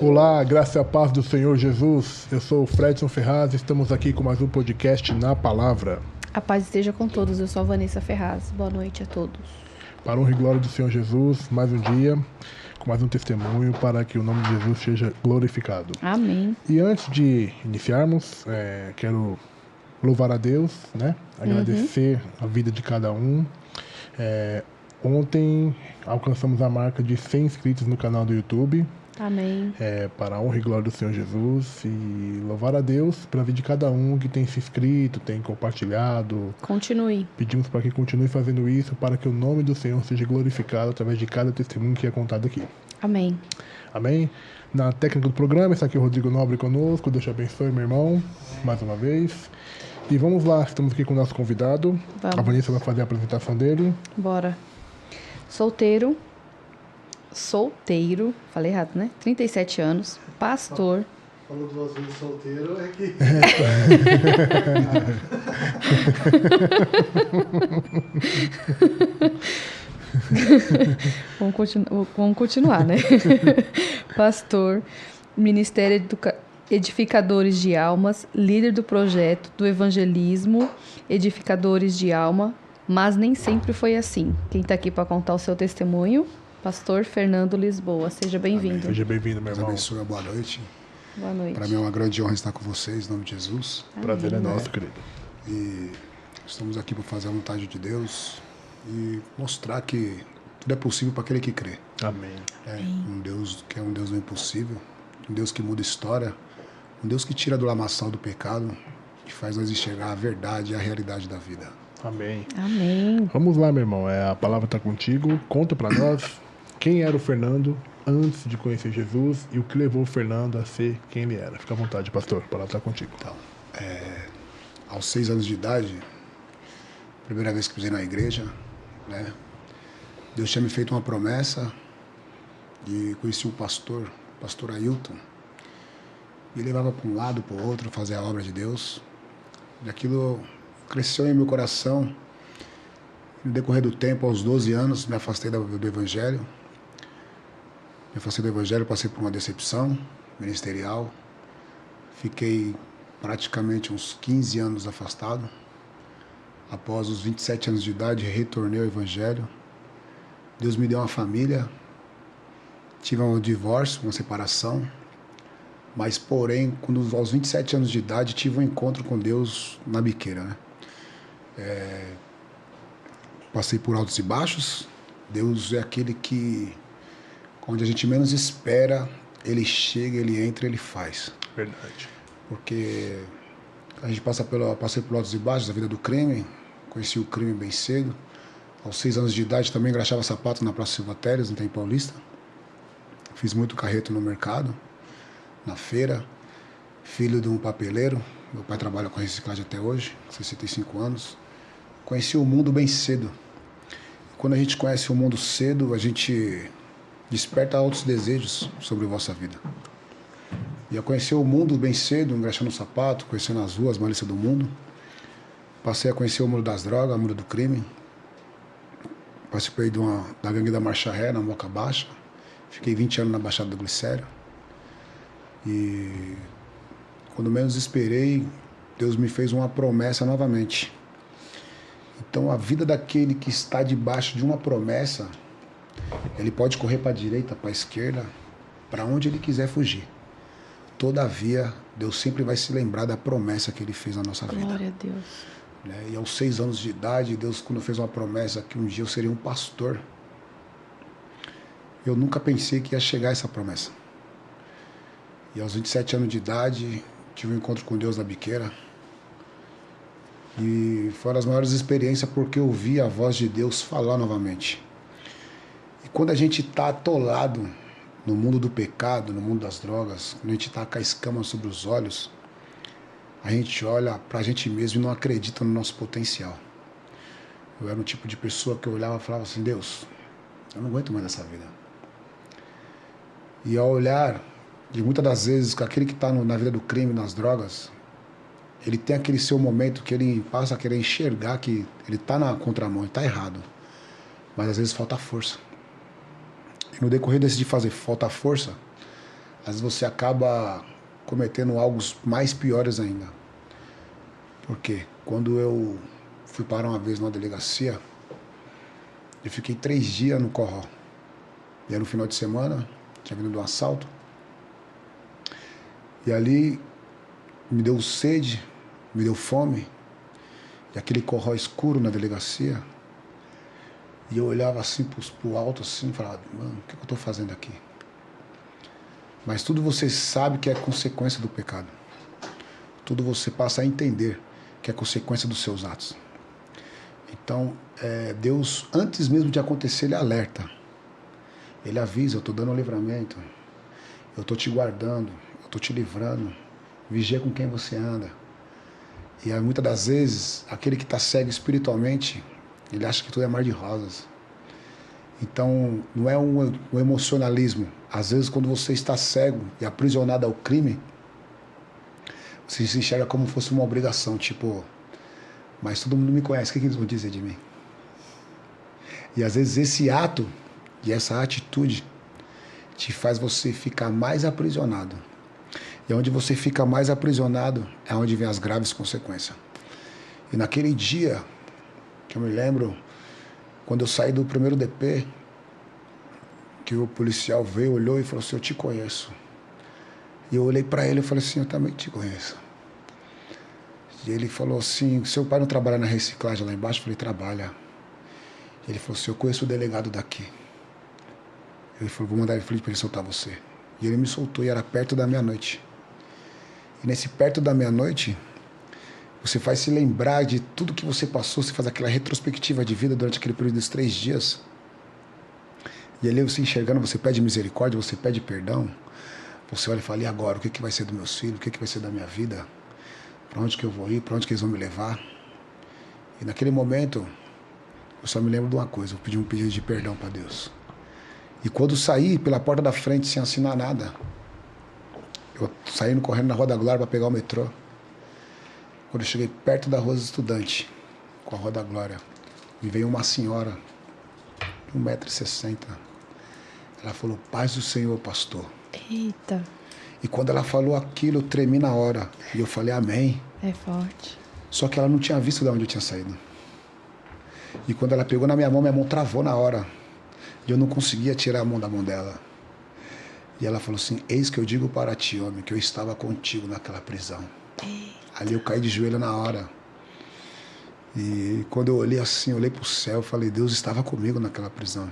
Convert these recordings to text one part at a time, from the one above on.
Olá, graça e a paz do Senhor Jesus. Eu sou o Fredson Ferraz e estamos aqui com mais um podcast Na Palavra. A paz esteja com todos, eu sou a Vanessa Ferraz. Boa noite a todos. Para a honra e glória do Senhor Jesus, mais um dia, com mais um testemunho para que o nome de Jesus seja glorificado. Amém. E antes de iniciarmos, quero louvar a Deus, né? Agradecer a vida de cada um. Ontem alcançamos a marca de 100 inscritos no canal do YouTube. Amém. Para a honra e glória do Senhor Jesus, e louvar a Deus pela vida de cada um que tem se inscrito, tem compartilhado. Continue. Pedimos para que continue fazendo isso, para que o nome do Senhor seja glorificado através de cada testemunho que é contado aqui. Amém. Amém? Na técnica do programa está aqui o Rodrigo Nobre conosco. Deus te abençoe, meu irmão, mais uma vez. E vamos lá, estamos aqui com o nosso convidado. Vamos. A Vanessa vai fazer a apresentação dele. Bora. Solteiro, falei errado, né? 37 anos, pastor. Falou duas vezes solteiro, é que... Vamos continuar, né? Pastor, Ministério Edificadores de Almas, líder do projeto do evangelismo Edificadores de Alma, mas nem sempre foi assim. Quem está aqui para contar o seu testemunho? Pastor Fernando Lisboa. Seja bem-vindo. Seja bem-vindo, meu Deus irmão. abençoe, boa noite. Boa noite. Para mim é uma grande honra estar com vocês, em nome de Jesus. Prazer é nosso, querido. E estamos aqui para fazer a vontade de Deus e mostrar que tudo é possível para aquele que crê. Amém. Um Deus que é um Deus do impossível, um Deus que muda história, um Deus que tira do lamaçal do pecado, que faz nós enxergar a verdade e a realidade da vida. Amém. Amém. Vamos lá, meu irmão. A palavra está contigo. Conta para nós quem era o Fernando antes de conhecer Jesus e o que levou o Fernando a ser quem ele era. Fica à vontade, pastor. A palavra está contigo. Então, aos 6 anos de idade, primeira vez que pisei na igreja, né? Deus tinha me feito uma promessa e conheci o pastor Ailton. Me levava para um lado, para o outro, fazer a obra de Deus. E aquilo cresceu em meu coração. No decorrer do tempo, aos 12 anos, me afastei do Evangelho. Me afastei do Evangelho, passei por uma decepção ministerial. Fiquei praticamente uns 15 anos afastado. Após os 27 anos de idade, retornei ao Evangelho. Deus me deu uma família. Tive um divórcio, uma separação. Mas, porém, quando aos 27 anos de idade, tive um encontro com Deus na biqueira, né? Passei por altos e baixos. Deus é aquele que, onde a gente menos espera, Ele chega, Ele entra, Ele faz. Verdade. Porque a gente passei por altos e baixos da vida do crime, conheci o crime bem cedo. Aos 6 anos de idade também engraxava sapatos na Praça Silva Teles, no Tempo Paulista. Fiz muito carreto no mercado, na feira. Filho de um papeleiro, meu pai trabalha com reciclagem até hoje, 65 anos. Conheci o mundo bem cedo. Quando a gente conhece o mundo cedo, a gente desperta altos desejos sobre a vossa vida. E eu conheci o mundo bem cedo, engraxando sapato, conhecendo as ruas, malícia do mundo. Passei a conhecer o mundo das drogas, o mundo do crime. Participei da gangue da Marcha Ré, na Moca Baixa. Fiquei 20 anos na Baixada do Glicério. E quando menos esperei, Deus me fez uma promessa novamente. Então a vida daquele que está debaixo de uma promessa, ele pode correr para a direita, para a esquerda, para onde ele quiser fugir. Todavia, Deus sempre vai se lembrar da promessa que Ele fez na nossa vida. Glória a Deus. E aos 6 anos de idade, Deus, quando fez uma promessa que um dia eu seria um pastor, eu nunca pensei que ia chegar essa promessa. E aos 27 anos de idade, tive um encontro com Deus na biqueira. E foi uma das maiores experiências porque eu ouvi a voz de Deus falar novamente. E quando a gente está atolado no mundo do pecado, no mundo das drogas, quando a gente está com a escama sobre os olhos, a gente olha para a gente mesmo e não acredita no nosso potencial. Eu era um tipo de pessoa que eu olhava e falava assim, Deus, eu não aguento mais essa vida. E ao olhar, e muitas das vezes, aquele que está na vida do crime, nas drogas, ele tem aquele seu momento que ele passa a querer enxergar que ele está na contramão, ele está errado. Mas às vezes falta força. E no decorrer desse de fazer falta força, às vezes você acaba cometendo algo mais piores ainda. Porque quando eu fui parar uma vez numa delegacia, eu fiquei 3 dias no corró. E era no final de semana, tinha vindo de um assalto. E ali me deu sede, me deu fome. E aquele corró escuro na delegacia. E eu olhava assim pro alto assim e falava, mano, o que eu estou fazendo aqui? Mas tudo você sabe que é consequência do pecado. Tudo você passa a entender que é consequência dos seus atos. Então, Deus, antes mesmo de acontecer, Ele alerta. Ele avisa, eu estou dando um livramento. Eu estou te guardando, eu estou te livrando. Vigia com quem você anda. E muitas das vezes, aquele que está cego espiritualmente, ele acha que tudo é mar de rosas. Então, não é um emocionalismo. Às vezes, quando você está cego e aprisionado ao crime, você se enxerga como se fosse uma obrigação, tipo, mas todo mundo me conhece, o que eles vão dizer de mim? E às vezes esse ato e essa atitude te faz você ficar mais aprisionado. E onde você fica mais aprisionado é onde vem as graves consequências. E naquele dia, que eu me lembro, quando eu saí do primeiro DP, que o policial veio, olhou e falou assim, eu te conheço. E eu olhei para ele e falei assim, eu também te conheço. E ele falou assim, seu pai não trabalha na reciclagem lá embaixo? Eu falei, trabalha. Ele falou assim, eu conheço o delegado daqui. Ele falou, vou mandar ele para ele soltar você. E ele me soltou e era perto da meia-noite. E nesse perto da meia-noite, você faz se lembrar de tudo que você passou, você faz aquela retrospectiva de vida durante aquele período dos 3 dias. E ali você enxergando, você pede misericórdia, você pede perdão. Você olha e fala, e agora? O que vai ser dos meus filhos? O que vai ser da minha vida? Para onde que eu vou ir? Para onde que eles vão me levar? E naquele momento, eu só me lembro de uma coisa, eu pedi um pedido de perdão para Deus. E quando saí pela porta da frente sem assinar nada, eu saindo correndo na Rua da Glória para pegar o metrô. Quando eu cheguei perto da Rua dos Estudantes, com a Rua da Glória, me veio uma senhora, de 1,60 m. Ela falou, paz do Senhor, pastor. Eita. E quando ela falou aquilo, eu tremi na hora. E eu falei, amém. É forte. Só que ela não tinha visto de onde eu tinha saído. E quando ela pegou na minha mão travou na hora. E eu não conseguia tirar a mão da mão dela. E ela falou assim, eis que eu digo para ti, homem, que eu estava contigo naquela prisão. Ali eu caí de joelho na hora. E quando eu olhei assim, eu olhei para o céu, eu falei, Deus estava comigo naquela prisão.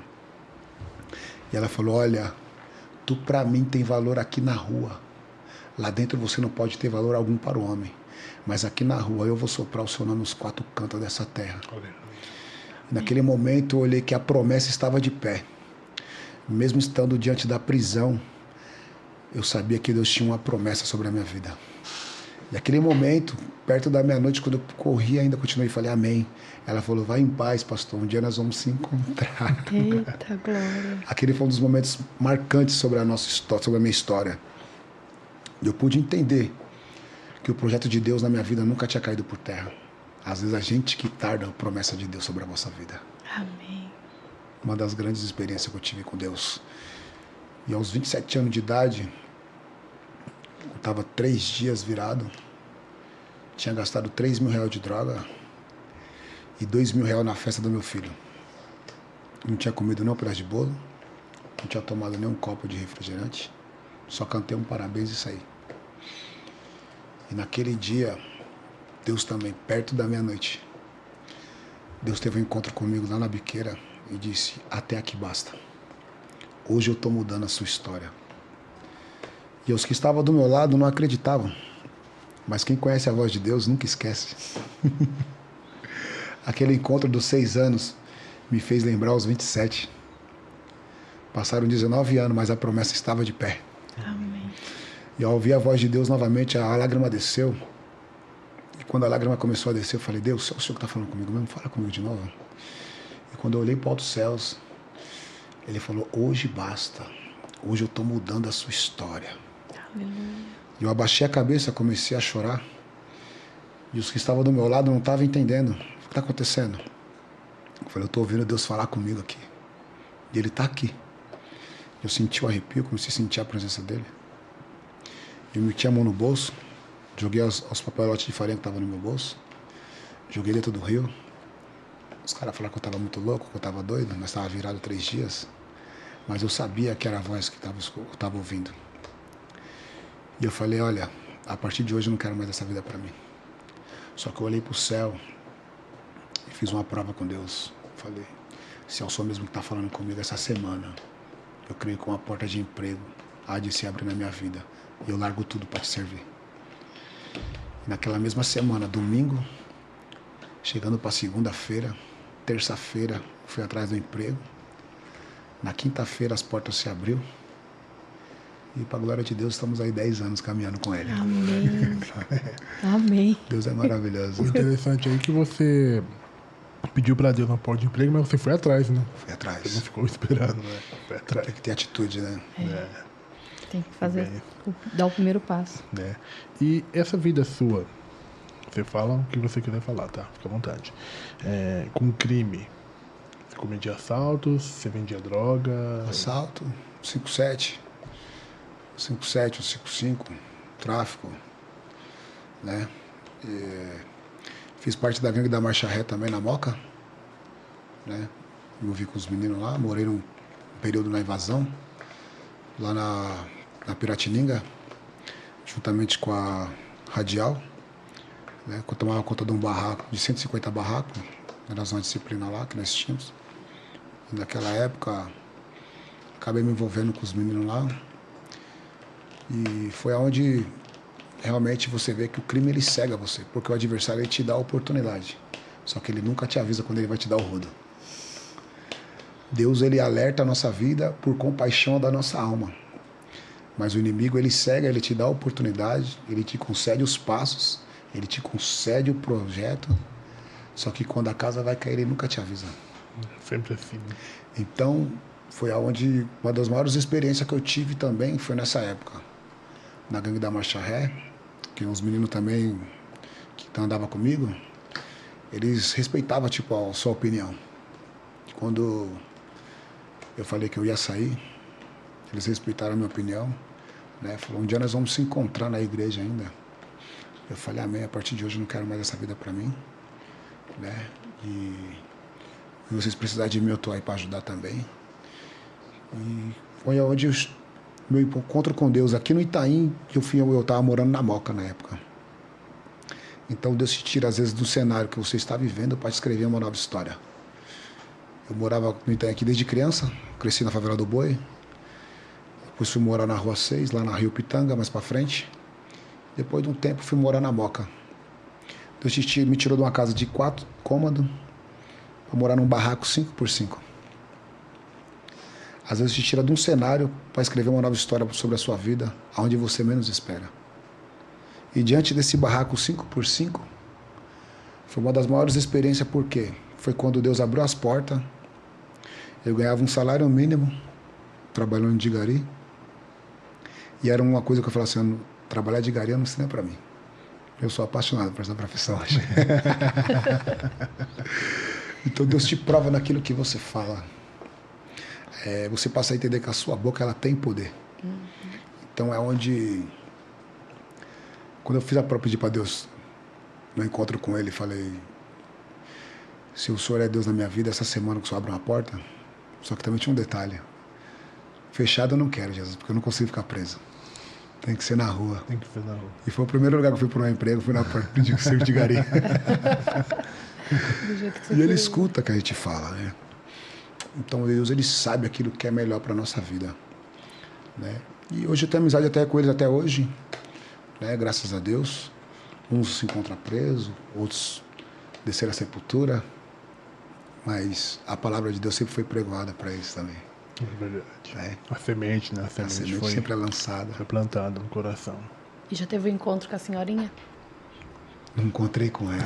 E ela falou, olha, tu para mim tem valor aqui na rua. Lá dentro você não pode ter valor algum para o homem. Mas aqui na rua eu vou soprar o seu nome nos 4 cantos dessa terra. E naquele momento eu olhei que a promessa estava de pé. Mesmo estando diante da prisão, eu sabia que Deus tinha uma promessa sobre a minha vida. E aquele momento, perto da meia-noite, quando eu corri ainda, continuei e falei, amém. Ela falou, vai em paz, pastor, um dia nós vamos se encontrar. Eita, glória. Aquele foi um dos momentos marcantes sobre a nossa história, sobre a minha história. E eu pude entender que o projeto de Deus na minha vida nunca tinha caído por terra. Às vezes a gente que tarda a promessa de Deus sobre a nossa vida. Amém. Uma das grandes experiências que eu tive com Deus. E aos 27 anos de idade, eu estava 3 dias virado, tinha gastado 3 mil reais de droga e 2 mil reais na festa do meu filho. Não tinha comido nem um pedaço de bolo, não tinha tomado nem um copo de refrigerante, só cantei um parabéns e saí. E naquele dia, Deus também, perto da meia-noite, Deus teve um encontro comigo lá na biqueira e disse, até aqui basta. Hoje eu estou mudando a sua história. E os que estavam do meu lado não acreditavam. Mas quem conhece a voz de Deus nunca esquece. Aquele encontro dos 6 anos me fez lembrar os 27. Passaram 19 anos, mas a promessa estava de pé. Amém. E ao ouvir a voz de Deus novamente, a lágrima desceu. E quando a lágrima começou a descer, eu falei, Deus, é o Senhor que está falando comigo mesmo? Fala comigo de novo. E quando eu olhei para os céus, Ele falou, hoje basta. Hoje eu estou mudando a sua história. Aleluia. Eu abaixei a cabeça, comecei a chorar. E os que estavam do meu lado não estavam entendendo. O que está acontecendo? Eu falei, eu estou ouvindo Deus falar comigo aqui. E Ele está aqui. Eu senti o arrepio, comecei a sentir a presença dEle. Eu meti a mão no bolso, joguei os papelotes de farinha que estavam no meu bolso, joguei dentro do rio. Os caras falaram que eu estava muito louco, que eu estava doido, mas estava virado 3 dias. Mas eu sabia que era a voz que eu estava ouvindo. E eu falei, olha, a partir de hoje eu não quero mais essa vida para mim. Só que eu olhei para o céu e fiz uma prova com Deus. Falei, se é o Senhor mesmo que está falando comigo essa semana, eu creio que uma porta de emprego há de se abrir na minha vida. E eu largo tudo para te servir. E naquela mesma semana, domingo, chegando para segunda-feira, terça-feira, fui atrás do emprego. Na quinta-feira as portas se abriu. E para a glória de Deus, estamos aí 10 anos caminhando com Ele. Amém. Amém. Deus é maravilhoso. O interessante aí é que você pediu para Deus uma porta de emprego, mas você foi atrás, né? Fui Você não atrás. ficou esperando, né? Foi atrás. Tem que ter atitude, né? Tem que fazer, Bem. dar o primeiro passo. Né? E essa vida sua, você fala o que você quiser falar, tá? Fica à vontade. Com crime, você cometia assaltos, você vendia droga. Assalto, 5-7, 5-7 ou 5-5, tráfico, né? Fiz parte da gangue da Marcha Ré também na Moca, né? Me envolvi com os meninos lá, morei num período na invasão, lá na Piratininga, juntamente com a Radial, né? Eu tomava conta de um barraco, de 150 barracos, na zona de disciplina lá que nós tínhamos. E naquela época, acabei me envolvendo com os meninos lá. E foi onde realmente você vê que o crime ele cega você, porque o adversário ele te dá a oportunidade, só que ele nunca te avisa quando ele vai te dar o rodo. Deus ele alerta a nossa vida por compaixão da nossa alma, mas o inimigo ele cega, ele te dá a oportunidade, ele te concede os passos, ele te concede o projeto, só que quando a casa vai cair ele nunca te avisa. Sempre assim. Então foi aonde uma das maiores experiências que eu tive também foi nessa época, na gangue da Marcha Ré, que os meninos também que andavam comigo, eles respeitavam tipo a sua opinião. Quando eu falei que eu ia sair, eles respeitaram a minha opinião, né? Falaram, um dia nós vamos se encontrar na igreja ainda. Eu falei, amém, a partir de hoje eu não quero mais essa vida para mim, né? E vocês precisarem de mim, eu tô aí para ajudar também. E foi onde meu encontro com Deus, aqui no Itaim, que eu estava morando na Moca na época. Então Deus te tira às vezes do cenário que você está vivendo para escrever uma nova história. Eu morava no Itaim aqui desde criança, cresci na favela do Boi. Depois fui morar na Rua 6, lá na Rio Pitanga, mais para frente. Depois de um tempo fui morar na Moca. Deus me tirou de uma casa de 4 cômodos para morar num barraco 5x5. Às vezes te tira de um cenário para escrever uma nova história sobre a sua vida, aonde você menos espera. E diante desse barraco 5x5, foi uma das maiores experiências, porque foi quando Deus abriu as portas, eu ganhava um salário mínimo, trabalhando de gari, e era uma coisa que eu falava assim, trabalhar de gari não ensina para mim. Eu sou apaixonado por essa profissão hoje. Então Deus te prova naquilo que você fala. Você passa a entender que a sua boca ela tem poder. Então é onde, quando eu fiz a prova, pedi para Deus, no encontro com Ele, falei, se o Senhor é Deus na minha vida, essa semana que o Senhor abre uma porta, só que também tinha um detalhe, fechado eu não quero, Jesus, porque eu não consigo ficar preso. Tem que ser na rua. Tem que ser na rua. E foi o primeiro lugar que eu fui para um emprego, fui na porta de serviço de gari. E Ele escuta o que a gente fala, né? Então Deus ele sabe aquilo que é melhor para nossa vida, né? E hoje eu tenho amizade até com eles até hoje, né? Graças a Deus. Uns se encontram presos, outros desceram a sepultura, mas a palavra de Deus sempre foi pregoada para eles também. É verdade. É. A semente, né? A semente sempre é lançada. Foi plantada no coração. E já teve um encontro com a senhorinha? Não encontrei com ela.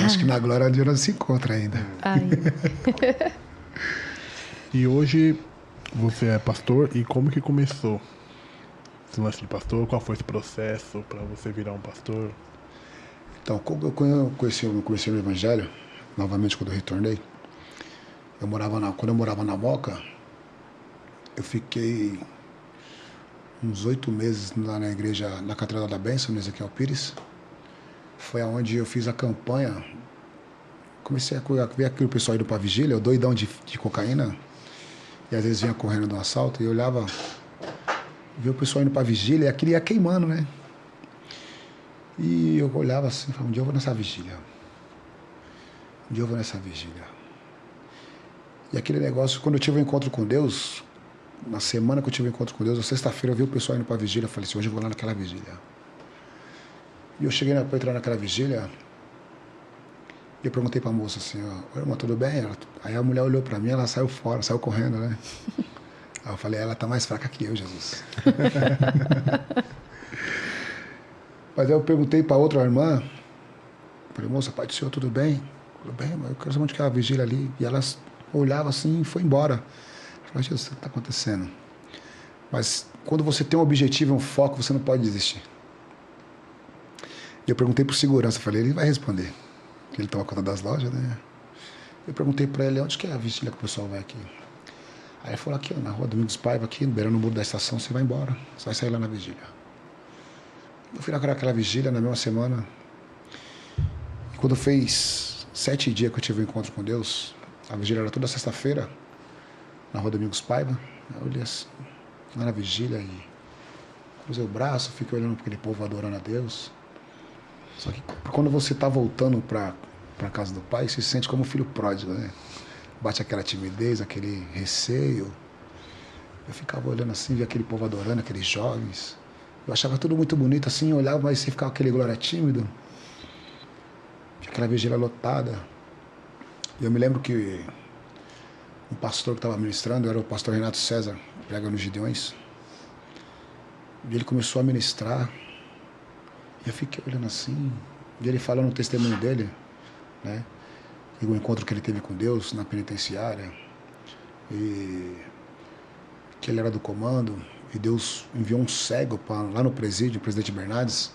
Acho que na glória de Deus não se encontra ainda. Ainda. E hoje você é pastor, e como que começou esse lance de pastor? Qual foi esse processo para você virar um pastor? Então, quando eu conheci o Evangelho, novamente quando eu retornei, quando eu morava na Moca, eu fiquei uns 8 meses lá na igreja, na Catedral da Bênção, no Ezequiel Pires. Foi aonde eu fiz a campanha. Comecei a ver aquele pessoal indo para a vigília, eu doidão de cocaína. E às vezes vinha correndo de um assalto e eu olhava, via o pessoal indo para a vigília e aquilo ia queimando, né? E eu olhava assim, falava, um dia eu vou nessa vigília. Um dia eu vou nessa vigília. E aquele negócio, quando eu tive um encontro com Deus, na semana que eu tive um encontro com Deus, na sexta-feira eu vi o pessoal indo para a vigília, eu falei assim, hoje eu vou lá naquela vigília. E eu cheguei para entrar naquela vigília, e eu perguntei para a moça assim, oi, irmã, tudo bem? Aí a mulher olhou para mim, ela saiu fora, saiu correndo, né? Aí eu falei, ela tá mais fraca que eu, Jesus. Mas aí eu perguntei para outra irmã, falei, moça, pai do senhor, tudo bem? Tudo bem, mas eu quero saber onde que é a vigília ali. E ela olhava assim e foi embora. Eu falei, Jesus, o que está acontecendo? Mas quando você tem um objetivo, um foco, você não pode desistir. E eu perguntei pro segurança, falei, ele vai responder. Ele toma conta das lojas, né? Eu perguntei para ele, onde que é a vigília que o pessoal vai aqui? Aí ele falou, aqui, ó, na rua Domingos Paiva, aqui, beirando o muro da estação, você vai embora. Você vai sair lá na vigília. Eu fui naquela vigília na mesma semana. E quando fez 7 dias que eu tive um encontro com Deus, a vigília era toda sexta-feira, na rua Domingos Paiva. Eu olhei assim, lá na vigília e cruzei o braço, fiquei olhando para aquele povo adorando a Deus. Só que quando você está voltando para a casa do Pai, você se sente como um filho pródigo, né? Bate aquela timidez, aquele receio. Eu ficava olhando assim, via aquele povo adorando, aqueles jovens. Eu achava tudo muito bonito assim, eu olhava, mas você ficava aquele glória tímido. Aquela vigília lotada. E eu me lembro que um pastor que estava ministrando, era o pastor Renato César, prega nos Gideões. E ele começou a ministrar. E eu fiquei olhando assim, e ele falando o testemunho dele, né? E o encontro que ele teve com Deus na penitenciária. E que ele era do comando. E Deus enviou um cego lá no presídio, o presidente Bernardes,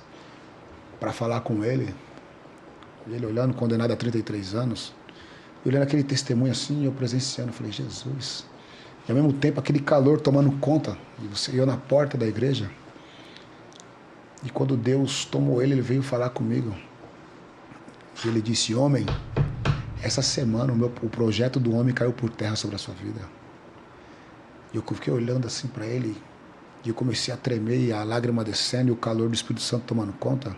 para falar com ele. E ele olhando, condenado a 33 anos. E olhando aquele testemunho assim, eu presenciando, eu falei, Jesus. E ao mesmo tempo aquele calor tomando conta. E eu na porta da igreja. E quando Deus tomou ele, ele veio falar comigo. E ele disse, homem, essa semana o projeto do homem caiu por terra sobre a sua vida. E eu fiquei olhando assim para ele. E eu comecei a tremer, e a lágrima descendo, e o calor do Espírito Santo tomando conta.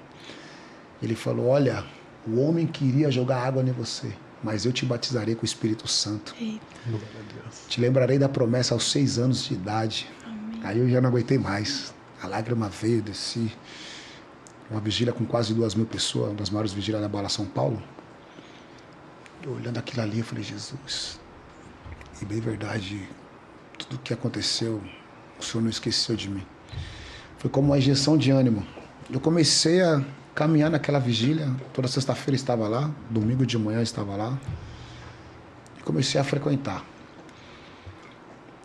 Ele falou, olha, o homem queria jogar água em você, mas eu te batizarei com o Espírito Santo. Eita. Te lembrarei da promessa aos 6 anos de idade. Amém. Aí eu já não aguentei mais. A lágrima veio, desci. Uma vigília com quase 2.000 pessoas, uma das maiores vigílias da Bola São Paulo. Eu olhando aquilo ali, eu falei, Jesus. E bem verdade, tudo o que aconteceu, o Senhor não esqueceu de mim. Foi como uma injeção de ânimo. Eu comecei a caminhar naquela vigília. Toda sexta-feira estava lá, domingo de manhã estava lá. E comecei a frequentar.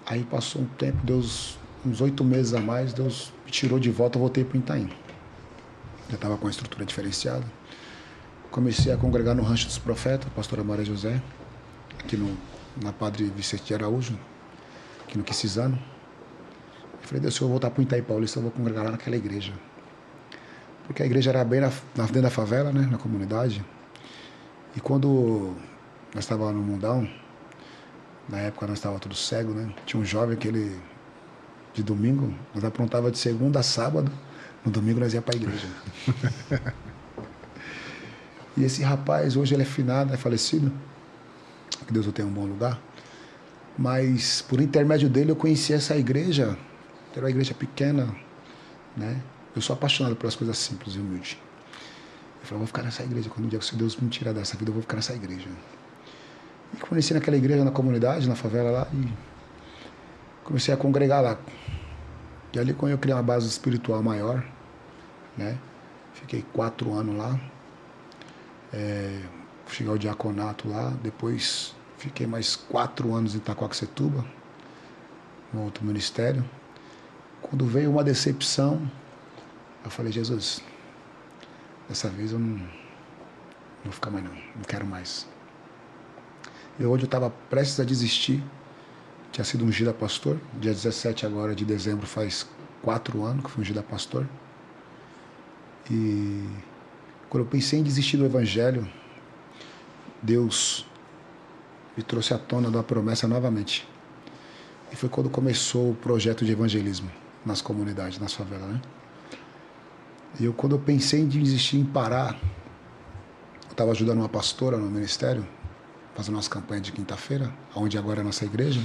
Aí passou um tempo, Deus, uns 8 meses a mais, Deus me tirou de volta, eu voltei para o Itaim. Já estava com a estrutura diferenciada. Comecei a congregar no Rancho dos Profetas, pastora Maria José, aqui na Padre Vicente de Araújo, aqui no Quisizano. Eu falei, Deus, se eu voltar para o Itaim Paulista, eu vou congregar lá naquela igreja. Porque a igreja era bem dentro da favela, né, na comunidade. E quando nós estávamos no mundão, na época nós estávamos todos cegos, né? Tinha um jovem que ele, de domingo, nós aprontava de segunda a sábado, no domingo nós ia para a igreja. E esse rapaz, hoje ele é finado, é falecido, que Deus o tenha um bom lugar. Mas por intermédio dele eu conheci essa igreja, era uma igreja pequena, né? Eu sou apaixonado pelas coisas simples e humildes. Eu falei, eu vou ficar nessa igreja, quando um dia que Deus me tirar dessa vida, eu vou ficar nessa igreja. E conheci naquela igreja, na comunidade, na favela lá, e comecei a congregar lá. E ali quando eu criei uma base espiritual maior, né? Fiquei 4 anos lá. Cheguei ao diaconato lá, depois fiquei mais 4 anos em Itaquaquecetuba, no outro ministério. Quando veio uma decepção, eu falei, Jesus, dessa vez eu não vou ficar mais não quero mais. E hoje eu estava prestes a desistir, tinha sido ungido a pastor, dia 17 agora de dezembro faz 4 anos, que fui ungido a pastor. E quando eu pensei em desistir do evangelho, Deus me trouxe à tona da promessa novamente. E foi quando começou o projeto de evangelismo nas comunidades, nas favelas, né? E quando eu pensei em desistir, em parar, eu estava ajudando uma pastora no ministério, fazendo umas campanhas de quinta-feira, onde agora é a nossa igreja.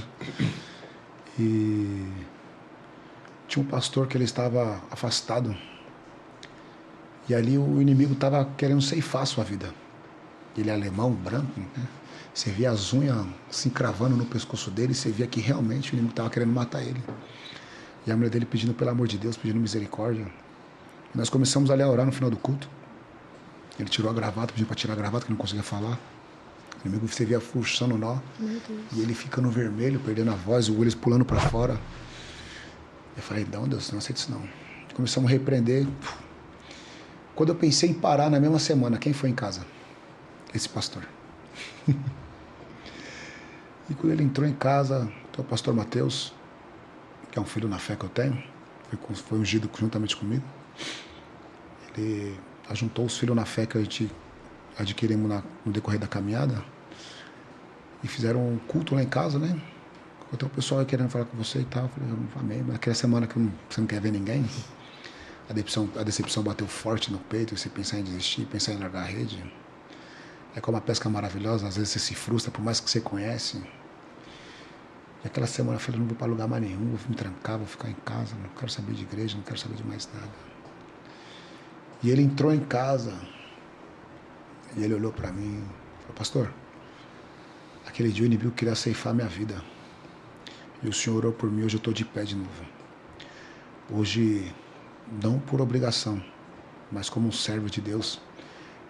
E tinha um pastor que ele estava afastado. E ali o inimigo estava querendo ceifar a sua vida. Ele é alemão, branco, né? Você via as unhas se encravando no pescoço dele, você via que realmente o inimigo estava querendo matar ele. E a mulher dele pedindo pelo amor de Deus, pedindo misericórdia. E nós começamos ali a orar no final do culto. Ele tirou a gravata, pediu para tirar a gravata, que não conseguia falar. O inimigo você via forçando o nó. E ele fica no vermelho, perdendo a voz, o olho pulando para fora. Eu falei, não, Deus, não aceito isso não. Começamos a repreender. Quando eu pensei em parar na mesma semana, quem foi em casa? Esse pastor. E quando ele entrou em casa, o pastor Mateus, que é um filho na fé que eu tenho, foi ungido juntamente comigo. Ele ajuntou os filhos na fé que a gente adquirimos no decorrer da caminhada e fizeram um culto lá em casa, né? Até o pessoal querendo falar com você e tal. Eu falei, amém, mas naquela semana que você não quer ver ninguém, a decepção bateu forte no peito, você pensar em desistir, pensar em largar a rede. É como a pesca maravilhosa, às vezes você se frustra, por mais que você conhece. E aquela semana eu falei, não vou para lugar mais nenhum, vou me trancar, vou ficar em casa, não quero saber de igreja, não quero saber de mais nada. E ele entrou em casa, e ele olhou para mim e falou, pastor, aquele dia o inimigo queria ceifar minha vida. E o Senhor orou por mim, hoje eu estou de pé de novo. Hoje, não por obrigação, mas como um servo de Deus,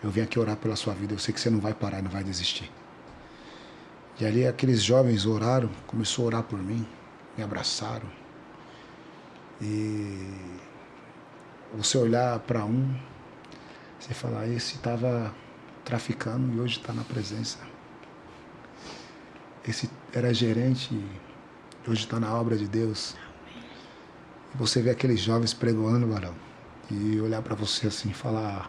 eu vim aqui orar pela sua vida, eu sei que você não vai parar, não vai desistir. E ali aqueles jovens oraram, começou a orar por mim, me abraçaram. E você olhar para você falar, esse estava traficando e hoje está na presença. Esse era gerente e hoje está na obra de Deus. E você vê aqueles jovens pregoando, varão, e olhar para você assim e falar,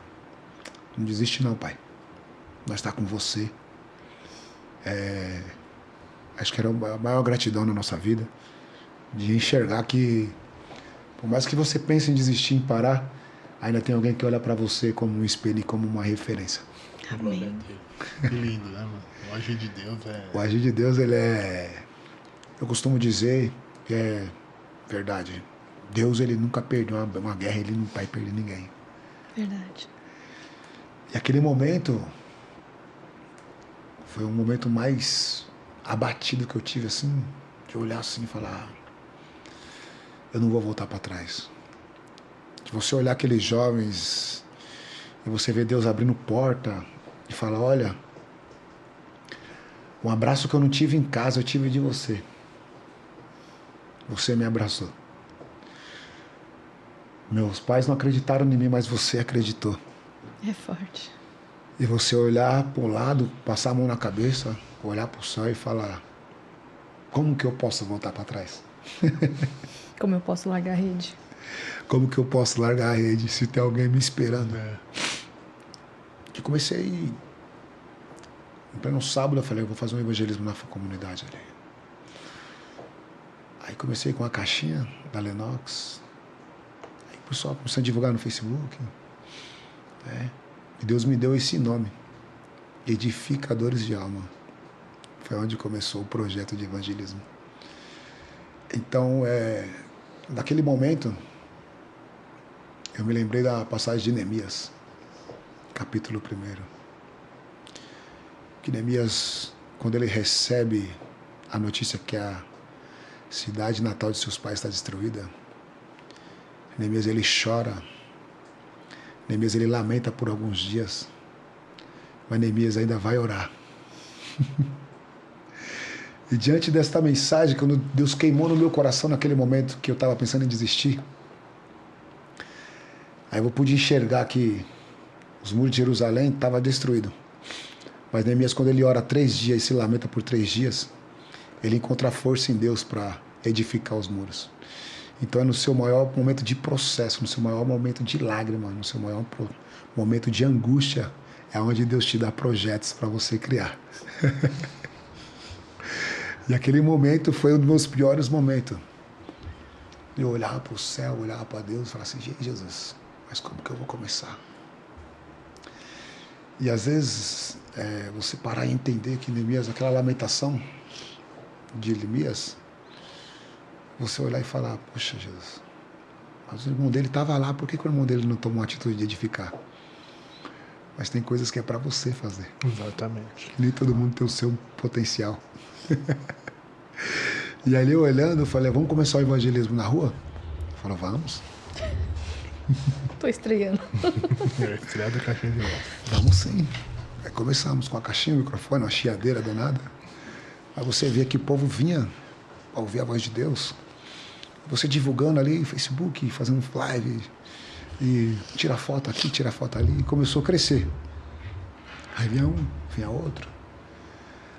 não desiste não, pai. Nós está com você. Acho que era a maior gratidão na nossa vida, de enxergar que, por mais que você pense em desistir, em parar, ainda tem alguém que olha para você como um espelho e como uma referência. Amém. Que lindo, né, mano? O agir de Deus O agir de Deus, ele é... Eu costumo dizer que é verdade. Deus, ele nunca perdeu uma guerra, ele não vai perder ninguém. Verdade. E aquele momento foi o momento mais abatido que eu tive, assim, de olhar assim e falar, eu não vou voltar para trás. De você olhar aqueles jovens e você ver Deus abrindo porta e falar, olha, um abraço que eu não tive em casa, eu tive de você. Você me abraçou. Meus pais não acreditaram em mim, mas você acreditou. É forte. E você olhar para o lado, passar a mão na cabeça, olhar para o céu e falar, como que eu posso voltar para trás? Como eu posso largar a rede? Como que eu posso largar a rede se tem alguém me esperando? Eu comecei, no pleno sábado, eu falei, eu vou fazer um evangelismo na comunidade ali. Aí comecei com a caixinha da Lennox. Aí o pessoal começou a divulgar no Facebook. E Deus me deu esse nome, Edificadores de Alma. Foi onde começou o projeto de evangelismo. Então, naquele momento, eu me lembrei da passagem de Neemias, capítulo 1. Que Neemias, quando ele recebe a notícia que a cidade natal de seus pais está destruída, Neemias, ele chora. Neemias, ele lamenta por alguns dias, mas Neemias ainda vai orar. E diante desta mensagem, quando Deus queimou no meu coração naquele momento que eu estava pensando em desistir, aí eu pude enxergar que os muros de Jerusalém estavam destruídos. Mas Neemias, quando ele ora 3 dias e se lamenta por 3 dias, ele encontra força em Deus para edificar os muros. Então é no seu maior momento de processo, no seu maior momento de lágrima, no seu maior momento de angústia, é onde Deus te dá projetos para você criar. E aquele momento foi um dos meus piores momentos. Eu olhava para o céu, olhava para Deus e falava assim, Jesus, mas como que eu vou começar? E às vezes, você parar e entender que Neemias, aquela lamentação de Neemias, você olhar e falar, poxa, Jesus, mas o irmão dele estava lá, por que o irmão dele não tomou a atitude de edificar? Mas tem coisas que é para você fazer. Exatamente. Nem todo mundo tem o seu potencial. E ali eu olhando, eu falei, vamos começar o evangelismo na rua? Ele falou, vamos. Tô estreando. Estreia da caixinha de voz. Vamos sim. Aí começamos com a caixinha, o microfone, uma chiadeira danada. Aí você via que o povo vinha para ouvir a voz de Deus. Você divulgando ali no Facebook, fazendo live, e tira foto aqui, tira foto ali, e começou a crescer. Aí vinha um, vinha outro.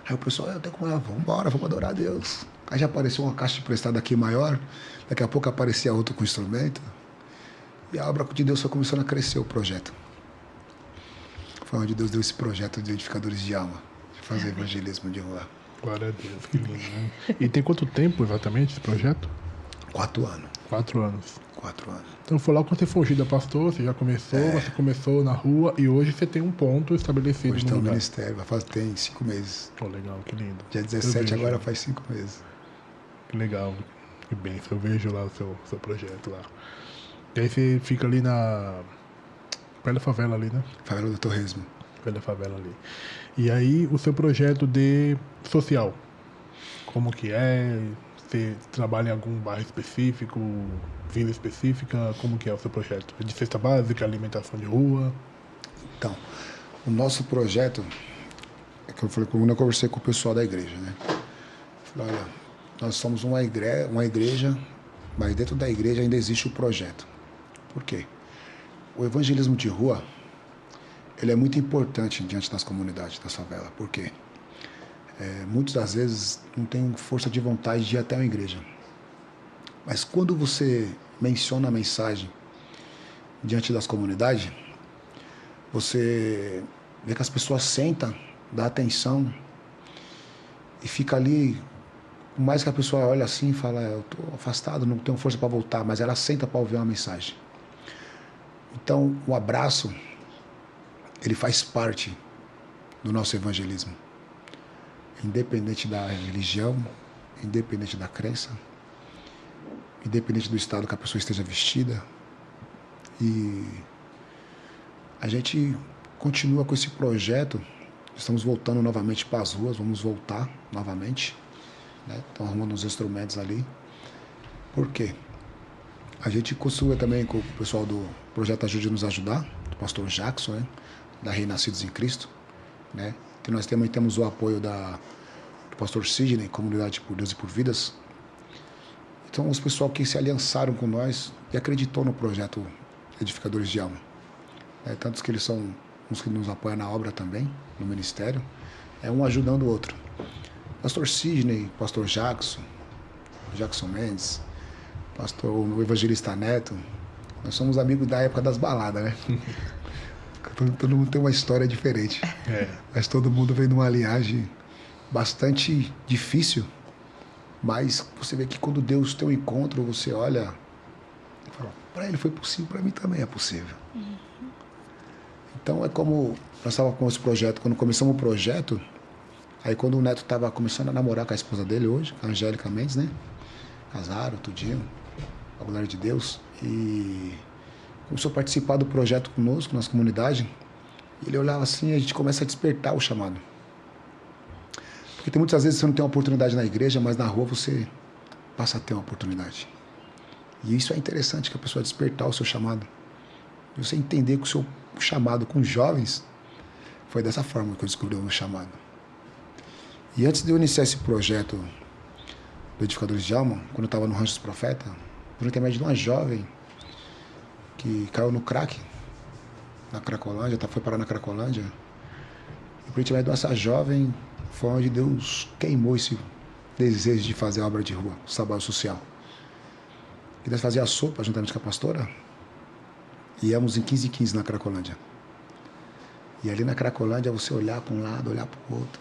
Aí o pessoal, eu tenho como, vamos embora, vamos adorar a Deus. Aí já apareceu uma caixa emprestada aqui maior, daqui a pouco aparecia outro com instrumento. E a obra de Deus foi começando a crescer o projeto. Foi onde Deus deu esse projeto de edificadores de alma, de fazer evangelismo de rua. Glória a Deus, que lindo, né? E tem quanto tempo exatamente esse projeto? 4 anos. 4 anos. 4 anos. Então foi lá quando você fugiu da pastor, você já começou, você começou na rua e hoje você tem um ponto estabelecido Hoje no tem um lugar. ministério, tem 5 meses. Oh, legal, que lindo. Dia Eu 17 vejo. agora faz 5 meses. Que legal, que bênção. Eu vejo lá o seu projeto lá. E aí você fica ali na... perto da favela ali, né? Favela do Torresmo. Perto da favela ali. E aí o seu projeto de social, como que é? Você trabalha em algum bairro específico, vila específica? Como que é o seu projeto? É de cesta básica, alimentação de rua? Então, o nosso projeto, é que eu falei, quando eu conversei com o pessoal da igreja, né? Eu falei, olha, nós somos uma igreja, mas dentro da igreja ainda existe o projeto. Por quê? O evangelismo de rua, ele é muito importante diante das comunidades da favela. Por quê? Muitas das vezes não tem força de vontade de ir até uma igreja. Mas quando você menciona a mensagem diante das comunidades, você vê que as pessoas sentam, dá atenção e fica ali, por mais que a pessoa olhe assim e fala, eu estou afastado, não tenho força para voltar, mas ela senta para ouvir uma mensagem. Então, o abraço, ele faz parte do nosso evangelismo. Independente da religião, independente da crença, independente do estado que a pessoa esteja vestida. E a gente continua com esse projeto. Estamos voltando novamente para as ruas, vamos voltar novamente, né? Estamos arrumando uns instrumentos ali. Por quê? A gente construiu também com o pessoal do Projeto Ajude Nos Ajudar, do pastor Jackson, né? Da Renascidos em Cristo, né? Que nós também temos o apoio do pastor Sidney, Comunidade por Deus e por Vidas. Então, os pessoal que se aliançaram com nós e acreditou no projeto Edificadores de Alma. Tantos que eles são uns que nos apoiam na obra também, no ministério. É um ajudando o outro. Pastor Sidney, pastor Jackson Mendes, o evangelista Neto. Nós somos amigos da época das baladas, né? Todo mundo tem uma história diferente. Mas todo mundo vem de uma linhagem bastante difícil. Mas você vê que quando Deus tem um encontro, você olha e fala, para ele foi possível, para mim também é possível. Então é como nós estávamos com esse projeto, quando começamos o projeto, aí quando o Neto estava começando a namorar com a esposa dele hoje, a Angélica Mendes, né? Casaram, tudinho, a glória de Deus. E começou a participar do projeto conosco, nossa comunidade. E ele olhava assim e a gente começa a despertar o chamado. Porque tem muitas vezes você não tem uma oportunidade na igreja, mas na rua você passa a ter uma oportunidade. E isso é interessante, que a pessoa despertar o seu chamado. E você entender que o seu chamado com jovens foi dessa forma que eu descobri o meu chamado. E antes de eu iniciar esse projeto do Edificadores de Alma, quando eu estava no Rancho dos Profetas, por intermédio de uma jovem que caiu no crack, na Cracolândia, foi parar na Cracolândia. E por intermédio dessa jovem, foi onde Deus queimou esse desejo de fazer a obra de rua, o trabalho social. que nós fazíamos a sopa juntamente com a pastora, e íamos em 15 e 15 na Cracolândia. E ali na Cracolândia, você olhar para um lado, olhar para o outro.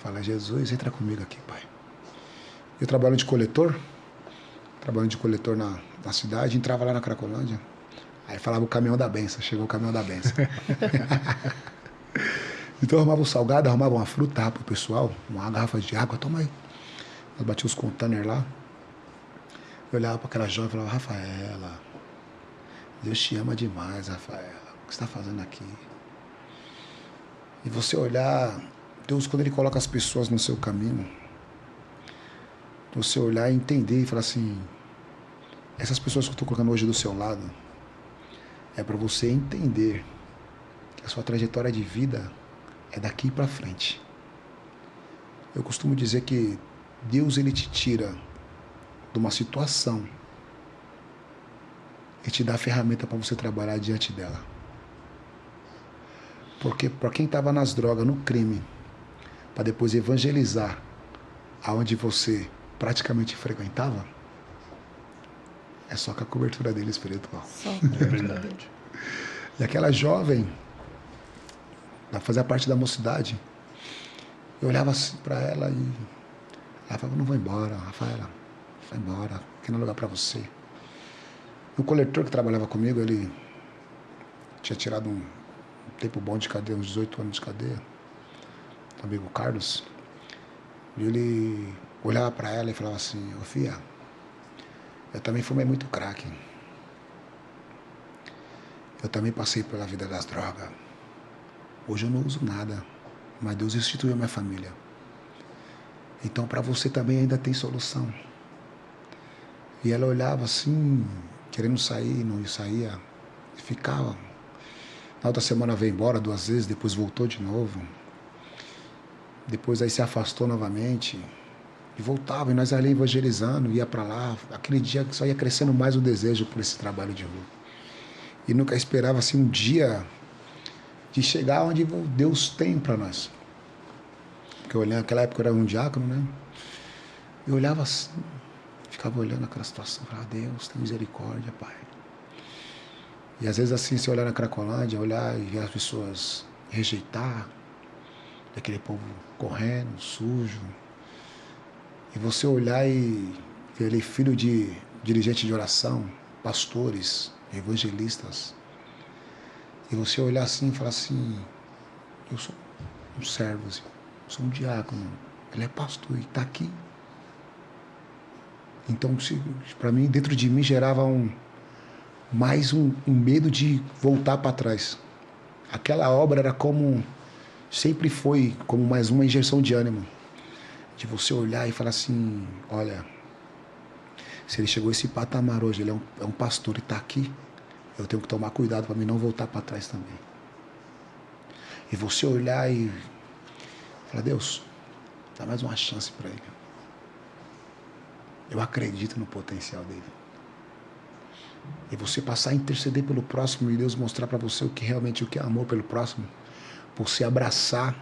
Fala, Jesus, entra comigo aqui, Pai. Eu trabalho de coletor na cidade, entrava lá na Cracolândia. Aí falava o caminhão da benção, chegou o caminhão da benção. Então eu arrumava um salgado, arrumava uma fruta, dava pro pessoal, uma garrafa de água, toma aí. Nós batíamos os containers lá. Eu olhava para aquela jovem e falava, Rafaela, Deus te ama demais, Rafaela. O que você está fazendo aqui? E você olhar, Deus, quando Ele coloca as pessoas no seu caminho, você olhar e entender e falar assim, essas pessoas que eu estou colocando hoje do seu lado, é para você entender que a sua trajetória de vida é daqui para frente. Eu costumo dizer que Deus, Ele te tira de uma situação e te dá a ferramenta para você trabalhar diante dela. Porque para quem estava nas drogas, no crime, para depois evangelizar aonde você praticamente frequentava, é só com a cobertura dele espiritual. Só. É verdade. E aquela jovem, fazia parte da mocidade, eu olhava assim para ela e ela falava, não vou embora, Rafaela, vai embora, aqui não é lugar para você. O coletor que trabalhava comigo, ele tinha tirado um tempo bom de cadeia, uns 18 anos de cadeia, o amigo Carlos, e ele olhava para ela e falava assim, ô filha, eu também fumei muito crack. Eu também passei pela vida das drogas. Hoje eu não uso nada, mas Deus instituiu a minha família. Então para você também ainda tem solução. E ela olhava assim, querendo sair, não saía, e ficava. Na outra semana veio embora 2 vezes, depois voltou de novo. Depois aí se afastou novamente. E voltava, e nós ali evangelizando, ia para lá. Aquele dia que só ia crescendo mais o desejo por esse trabalho de rua. E nunca esperava assim um dia de chegar onde Deus tem para nós. Porque eu olhava, naquela época eu era um diácono, né? Eu olhava assim, ficava olhando aquela situação, falava, Deus, tem misericórdia, Pai. E às vezes assim, se olhar na Cracolândia, olhar e ver as pessoas rejeitar, aquele povo correndo, sujo. E você olhar e ver ali filho de dirigente de oração, pastores, evangelistas. E você olhar assim e falar assim, eu sou um servo, assim, eu sou um diácono, ele é pastor e está aqui. Então, para mim, dentro de mim gerava mais um medo de voltar para trás. Aquela obra era como, sempre foi como mais uma injeção de ânimo. De você olhar e falar assim, olha, se ele chegou a esse patamar hoje, ele é um pastor e está aqui, eu tenho que tomar cuidado para mim não voltar para trás também. E você olhar e falar, Deus, dá mais uma chance para ele. Eu acredito no potencial dele. E você passar a interceder pelo próximo e Deus mostrar para você o que realmente é amor pelo próximo. Você abraçar,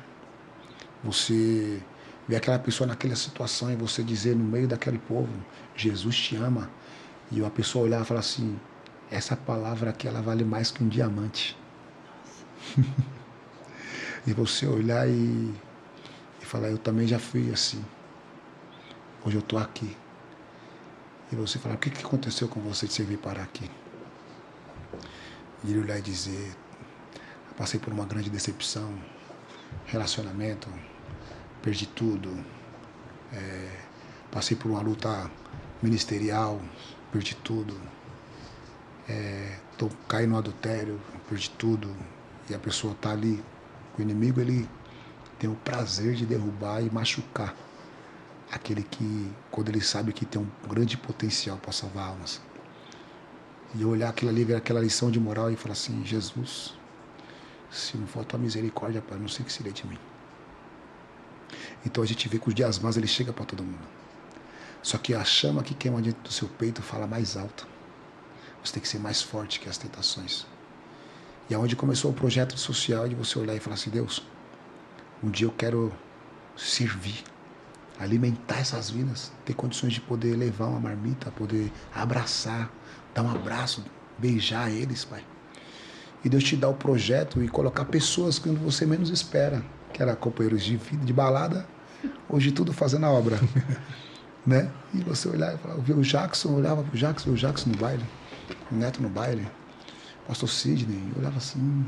você ver aquela pessoa naquela situação e você dizer no meio daquele povo, Jesus te ama. E a pessoa olhar e falar assim, essa palavra aqui ela vale mais que um diamante. E você olhar e falar, eu também já fui assim. Hoje eu estou aqui. E você falar, o que aconteceu com você de você vir parar aqui? E ele olhar e dizer, eu passei por uma grande decepção, relacionamento, perdi tudo, passei por uma luta ministerial, perdi tudo, caí no adultério, perdi tudo, e a pessoa está ali, o inimigo ele tem o prazer de derrubar e machucar aquele que, quando ele sabe que tem um grande potencial para salvar almas. E eu olhar aquilo ali, ver aquela lição de moral e falar assim, Jesus, se não for a tua misericórdia, Pai, eu não sei o que seria de mim. Então a gente vê que os dias maus ele chega para todo mundo. Só que a chama que queima dentro do seu peito fala mais alto. Você tem que ser mais forte que as tentações. E aonde começou o projeto social de você olhar e falar assim, Deus, um dia eu quero servir. alimentar essas vidas, ter condições de poder levar uma marmita, poder abraçar, dar um abraço, beijar eles, Pai. E Deus te dá o projeto e colocar pessoas que você menos espera, que eram companheiros de vida, de balada, hoje tudo fazendo a obra. Né? E você olhar e falar, eu vi o Jackson, olhava pro Jackson, o Jackson no baile, o Neto no baile, o pastor Sidney, eu olhava assim,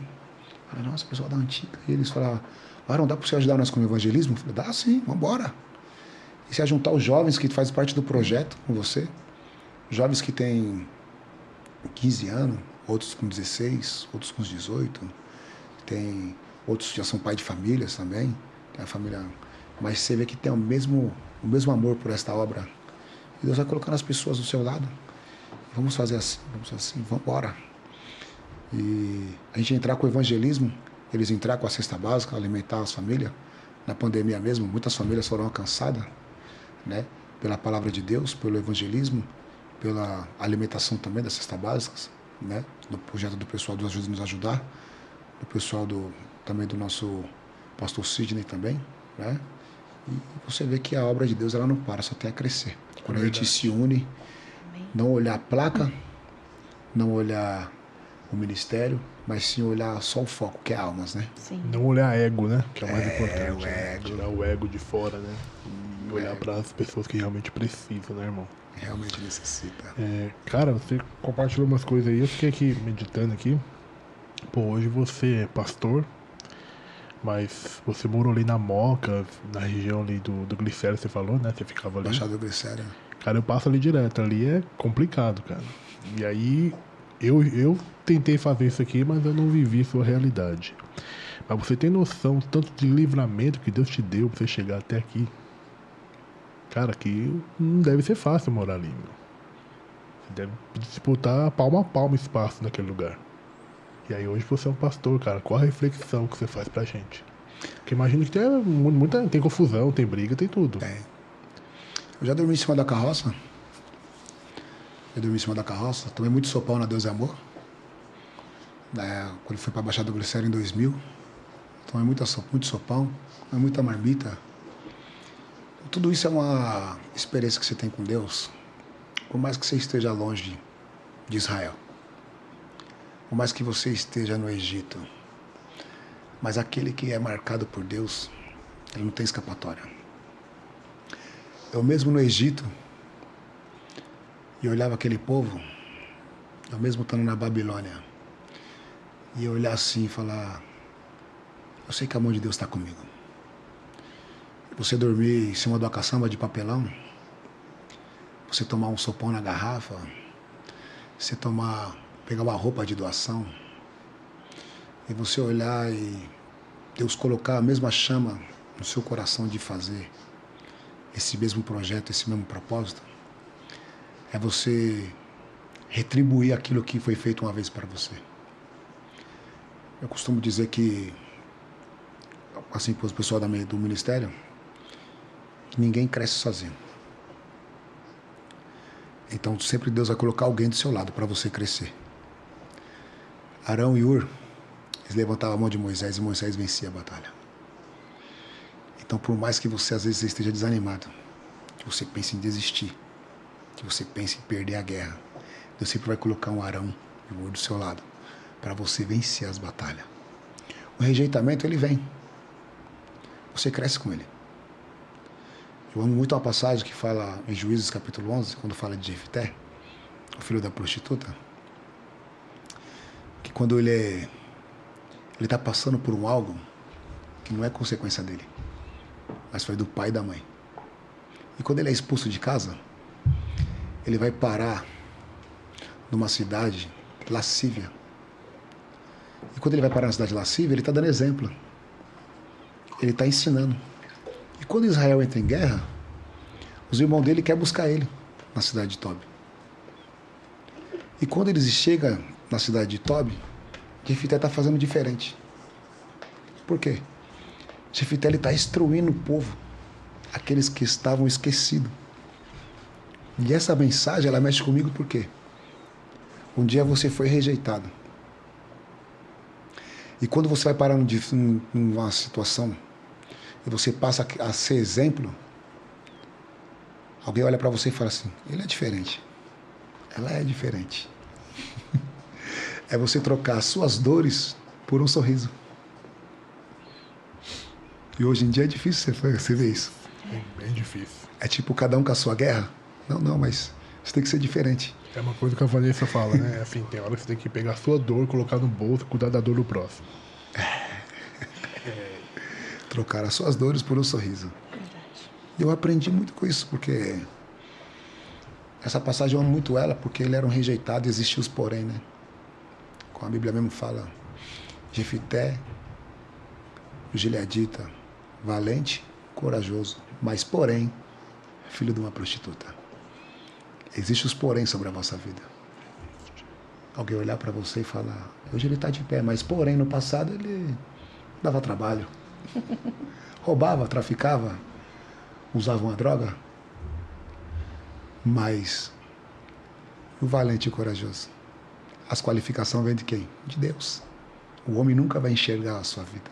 falava, nossa, o pessoal da antiga. E eles falavam, não dá para você ajudar nós com o evangelismo? Eu falei, dá sim, vamos embora. E se juntar os jovens que fazem parte do projeto com você, jovens que têm 15 anos, outros com 16, outros com 18, tem outros que já são pai de famílias também, tem a família, mas você vê que tem o mesmo amor por esta obra. E Deus vai colocando as pessoas do seu lado. Vamos fazer assim, vamos embora. E a gente entrar com o evangelismo, eles entrar com a cesta básica, alimentar as famílias. Na pandemia mesmo, muitas famílias foram alcançadas, né? Pela palavra de Deus, pelo evangelismo, pela alimentação também das cestas básicas, né? Do projeto do pessoal do Ajuda Nos Ajudar, do pessoal também do nosso pastor Sidney também, né? E você vê que a obra de Deus ela não para, só tem a crescer. Quando a gente se une, não olhar a placa, não olhar o ministério, mas sim olhar só o foco, que é almas, né? Sim. Não olhar ego, né? Que é o mais importante. O ego. Tirar o ego de fora, né? E olhar para as pessoas que realmente precisam, né, irmão? Realmente necessita. Cara, você compartilhou umas coisas aí, eu fiquei aqui meditando aqui. Pô, hoje você é pastor, mas você morou ali na Moca, na região ali do Glicério, você falou, né? Você ficava ali. Baixada do Glicério. Cara, eu passo ali direto, ali é complicado, cara. E aí, eu tentei fazer isso aqui, mas eu não vivi sua realidade. Mas você tem noção tanto de livramento que Deus te deu pra você chegar até aqui? Cara, que não deve ser fácil morar ali, meu. Você deve disputar palmo a palmo espaço naquele lugar. E aí hoje você é um pastor, cara. Qual a reflexão que você faz pra gente? Porque imagino que tem confusão, tem briga, tem tudo. Tem. Eu já dormi em cima da carroça. Tomei muito sopão na Deus é Amor. Quando fui pra Baixada do Glicério em 2000. Tomei muito sopão, tomei muita marmita. Tudo isso é uma experiência que você tem com Deus. Por mais que você esteja longe de Israel. Por mais que você esteja no Egito. Mas aquele que é marcado por Deus, ele não tem escapatória. Eu mesmo no Egito, e eu olhava aquele povo, eu mesmo estando na Babilônia, e eu olhar assim e falar, eu sei que a mão de Deus está comigo. Você dormir em cima de uma caçamba de papelão, você tomar um sopão na garrafa, você pegar uma roupa de doação, e você olhar e Deus colocar a mesma chama no seu coração de fazer esse mesmo projeto, esse mesmo propósito, é você retribuir aquilo que foi feito uma vez para você. Eu costumo dizer que, assim para o pessoal do ministério, que ninguém cresce sozinho. Então sempre Deus vai colocar alguém do seu lado para você crescer. Arão e Ur, eles levantavam a mão de Moisés e Moisés vencia a batalha. Então por mais que você às vezes esteja desanimado, que você pense em desistir, que você pense em perder a guerra, Deus sempre vai colocar um Arão e um Ur do seu lado para você vencer as batalhas. O rejeitamento ele vem. Você cresce com ele. Eu amo muito uma passagem que fala em Juízes capítulo 11, quando fala de Jefté, o filho da prostituta, que quando ele está passando por algo que não é consequência dele, mas foi do pai e da mãe. E quando ele é expulso de casa, ele vai parar numa cidade lascívia. E quando ele vai parar na cidade lascívia, ele está dando exemplo. Ele está ensinando. E quando Israel entra em guerra, os irmãos dele querem buscar ele na cidade de Tobi. E quando eles chegam na cidade de Tobi, Jefté está fazendo diferente. Por quê? Jefté está instruindo o povo, aqueles que estavam esquecidos. E essa mensagem, ela mexe comigo por quê? Um dia você foi rejeitado. E quando você vai parar numa situação e você passa a ser exemplo, Alguém olha para você e fala assim, ele é diferente. Ela é diferente. É você trocar as suas dores por um sorriso. E hoje em dia é difícil você ver isso. É bem difícil. É tipo cada um com a sua guerra. Não, mas você tem que ser diferente. É uma coisa que a Vanessa fala, né? Assim, tem hora que você tem que pegar a sua dor, colocar no bolso e cuidar da dor do próximo. Trocar as suas dores por um sorriso. Verdade. Eu aprendi muito com isso, porque essa passagem eu amo muito ela, porque ele era um rejeitado e existia os porém, né? Como a Bíblia mesmo fala, Jefité, o gileadita, valente, corajoso, mas porém, filho de uma prostituta. Existem os porém sobre a vossa vida. Alguém olhar para você e falar, hoje ele está de pé, mas porém no passado ele dava trabalho. Roubava, traficava, usava uma droga. Mas o valente e o corajoso, as qualificações vêm de quem? De Deus. O homem nunca vai enxergar a sua vida.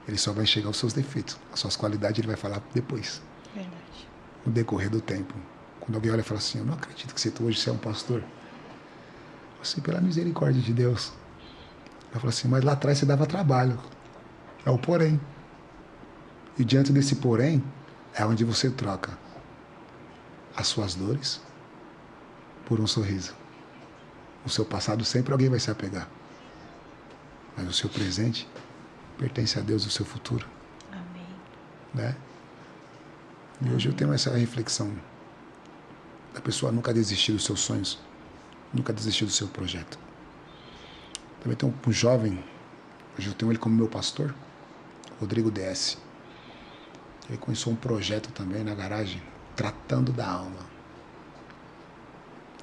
Ele só vai enxergar os seus defeitos. As suas qualidades ele vai falar depois. Verdade. No decorrer do tempo. Quando alguém olha e fala assim, eu não acredito que hoje você é um pastor. Assim, pela misericórdia de Deus. Eu falo assim, mas lá atrás você dava trabalho. É o porém. E diante desse porém, é onde você troca as suas dores por um sorriso. O seu passado sempre alguém vai se apegar. Mas o seu presente pertence a Deus, o seu futuro. Amém. Né? E hoje eu tenho essa reflexão da pessoa nunca desistir dos seus sonhos, nunca desistir do seu projeto. Também tem um jovem, hoje eu tenho ele como meu pastor, Rodrigo DS. Ele começou um projeto também na garagem, Tratando da Alma.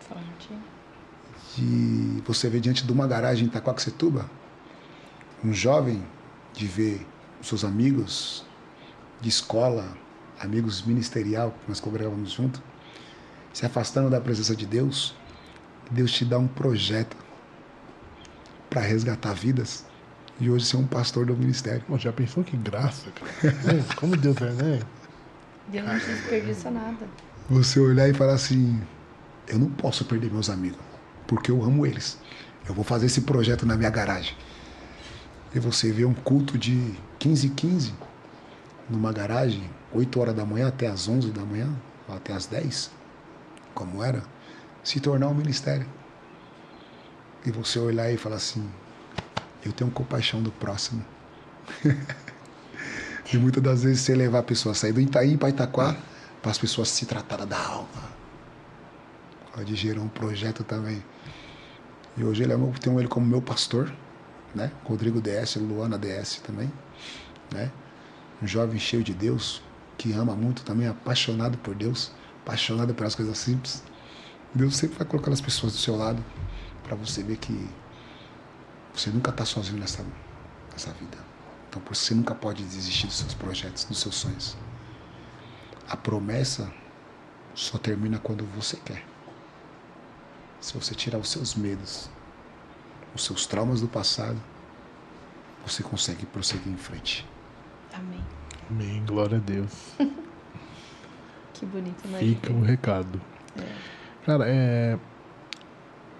Forte. E você vê diante de uma garagem em Itaquaquecetuba, um jovem de ver os seus amigos de escola, amigos ministerial, que nós congregávamos junto, se afastando da presença de Deus. Deus te dá um projeto para resgatar vidas e hoje ser um pastor do ministério. Bom, já pensou que graça, cara? Como Deus é, né? Deus não te desperdiça nada. Você olhar e falar assim, eu não posso perder meus amigos, porque eu amo eles. Eu vou fazer esse projeto na minha garagem. E você vê um culto de 15h15 numa garagem, 8 horas da manhã até as 11 da manhã, ou até as 10, como era, se tornar um ministério. E você olhar e falar assim, eu tenho compaixão do próximo. E muitas das vezes você levar a pessoa a sair do Itaim para Itaquá, para as pessoas se tratarem da alma. Pode gerar um projeto também. E hoje eu tenho ele como meu pastor, né? Rodrigo DS, Luana DS também, né? Um jovem cheio de Deus, que ama muito também, apaixonado por Deus, apaixonado pelas coisas simples. Deus sempre vai colocando as pessoas do seu lado para você ver que você nunca está sozinho nessa vida. Então, por isso você nunca pode desistir dos seus projetos, dos seus sonhos. A promessa só termina quando você quer. Se você tirar os seus medos, os seus traumas do passado, você consegue prosseguir em frente. Amém. Amém, glória a Deus. Que bonito, né? Fica o recado. Cara,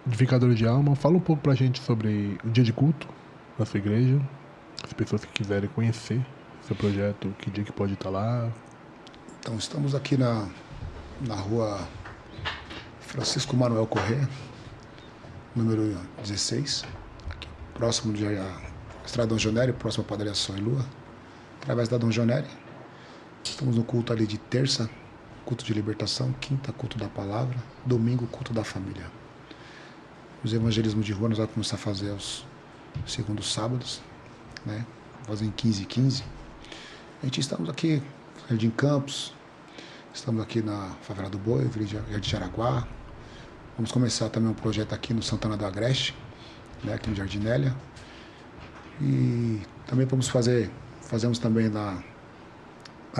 Edificador de Alma, fala um pouco pra gente sobre o dia de culto na sua igreja. As pessoas que quiserem conhecer seu projeto, que dia que pode estar lá. Então, estamos aqui na rua Francisco Manuel Corrêa, número 16, aqui, próximo de Estrada Dom Jonério, próximo à padaria Sol e Lua, através da Dom Jonério. Estamos no culto ali de terça, culto de libertação, quinta, culto da palavra, domingo, culto da família. Os evangelismos de rua nós vamos começar a fazer aos segundos sábados, né? Fazer em 15h15. A gente estamos aqui, Jardim Campos, estamos aqui na Favela do Boi, Jardim Jaraguá. Vamos começar também um projeto aqui no Santana do Agreste, né? Aqui no Jardim Nélia. E também fazemos também na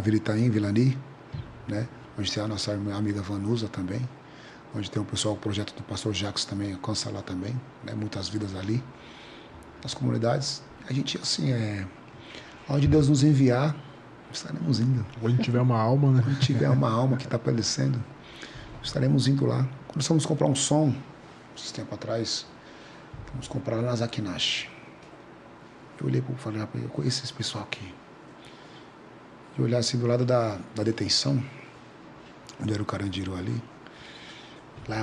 Vila Itaim, Vilani, né? Onde tem a nossa amiga Vanusa também, onde tem o projeto do pastor Jacques também, alcança lá também, né? Muitas vidas ali, nas comunidades. A gente, assim, onde Deus nos enviar, estaremos indo. Onde tiver uma alma, né? Quando tiver uma alma que está aparecendo, estaremos indo lá. Quando nós fomos comprar um som, esses tempos atrás, fomos comprar lá na Zakinash. Eu olhei e falei, rapaz, eu conheço esse pessoal aqui. E olhar assim do lado da detenção, onde era o Carandiru ali, lá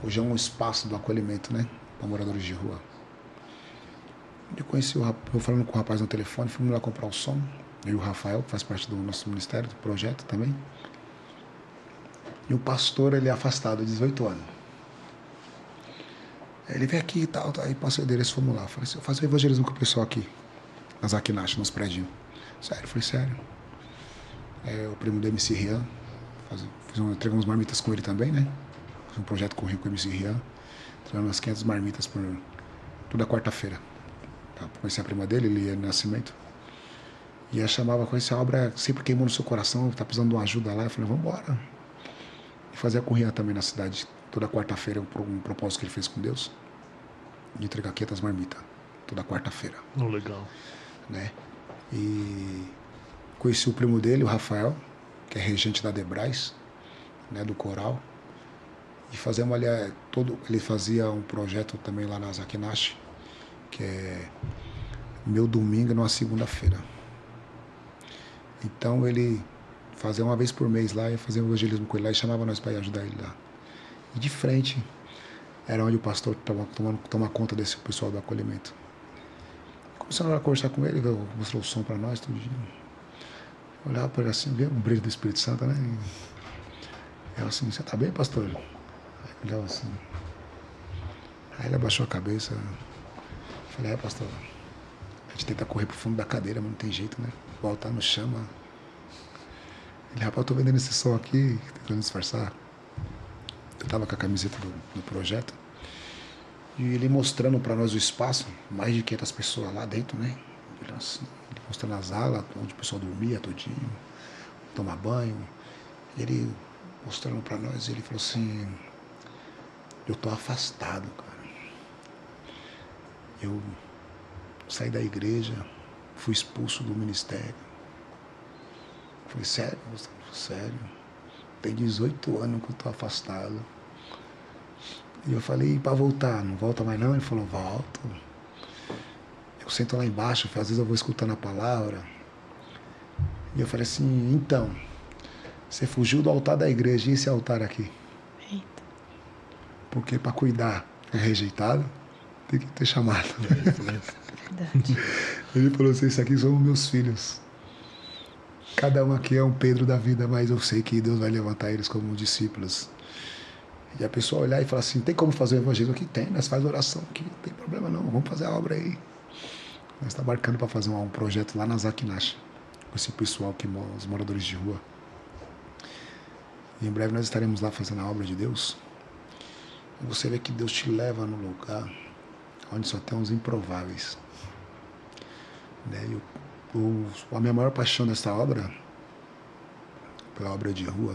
hoje é um espaço do acolhimento, né? Para moradores de rua. Eu conheci eu falando com o rapaz no telefone, fomos lá comprar o som. Eu e o Rafael, que faz parte do nosso ministério, do projeto também. E o pastor, ele é afastado, 18 anos. Ele veio aqui e tal, aí passei dele, eles fomos lá. Eu falei assim, eu faço evangelismo com o pessoal aqui, nas Zakinash, nos prédios. Sério? Eu falei, sério. O primo do MC Rian, entreguei umas marmitas com ele também, né? Fiz um projeto com o Rico MC Rian, entregando umas 500 marmitas por toda quarta-feira. Tá? Conheci a prima dele, Eliane Nascimento. E ela chamava com essa obra, sempre queimou no seu coração, tá precisando de uma ajuda lá. Eu falei, vamos embora. E fazia com o Rian também na cidade, toda quarta-feira, um propósito que ele fez com Deus, de entregar 500 marmitas, toda quarta-feira. Legal. Né? E conheci o primo dele, o Rafael, que é regente da Debrais, né, do coral. E fazemos ali, ele fazia um projeto também lá na Zakinash, que é meu domingo numa segunda-feira. Então ele fazia uma vez por mês lá, ia fazer um evangelismo com ele lá e chamava nós para ir ajudar ele lá. E de frente era onde o pastor estava tomando conta desse pessoal do acolhimento. Começando a conversar com ele, mostrou o som para nós, tudo. Eu olhava para ele assim, via um brilho do Espírito Santo, né? E eu assim, você tá bem, pastor? Aí ele olhava assim. Aí ele abaixou a cabeça. Eu falei, pastor, a gente tenta correr pro fundo da cadeira, mas não tem jeito, né? O altar nos chama. Ele, rapaz, eu tô vendendo esse som aqui, tentando disfarçar. Eu tava com a camiseta do projeto. E ele mostrando para nós o espaço, mais de 500 pessoas lá dentro, né? Ele, assim, mostrando as alas, onde o pessoal dormia todinho, tomar banho. E ele mostrando para nós, ele falou assim, eu tô afastado, cara. Eu saí da igreja, fui expulso do ministério. Falei, sério? Sério. Tem 18 anos que eu tô afastado. E eu falei, para voltar, não volta mais não? Ele falou, volto. Eu sento lá embaixo, às vezes eu vou escutando a palavra. E eu falei assim, então, você fugiu do altar da igreja, e esse altar aqui? Eita. Porque para cuidar do rejeitado, tem que ter chamado. Verdade. Ele falou assim, esses aqui são meus filhos. Cada um aqui é um Pedro da vida, mas eu sei que Deus vai levantar eles como discípulos. E a pessoa olhar e falar assim, tem como fazer o evangelho aqui? Tem, nós faz oração aqui, não tem problema não, vamos fazer a obra aí. Nós estamos marcando para fazer um projeto lá na Zakinash, com esse pessoal, os moradores de rua. E em breve nós estaremos lá fazendo a obra de Deus. E você vê que Deus te leva num lugar onde só tem uns improváveis. Né? A minha maior paixão dessa obra, pela obra de rua,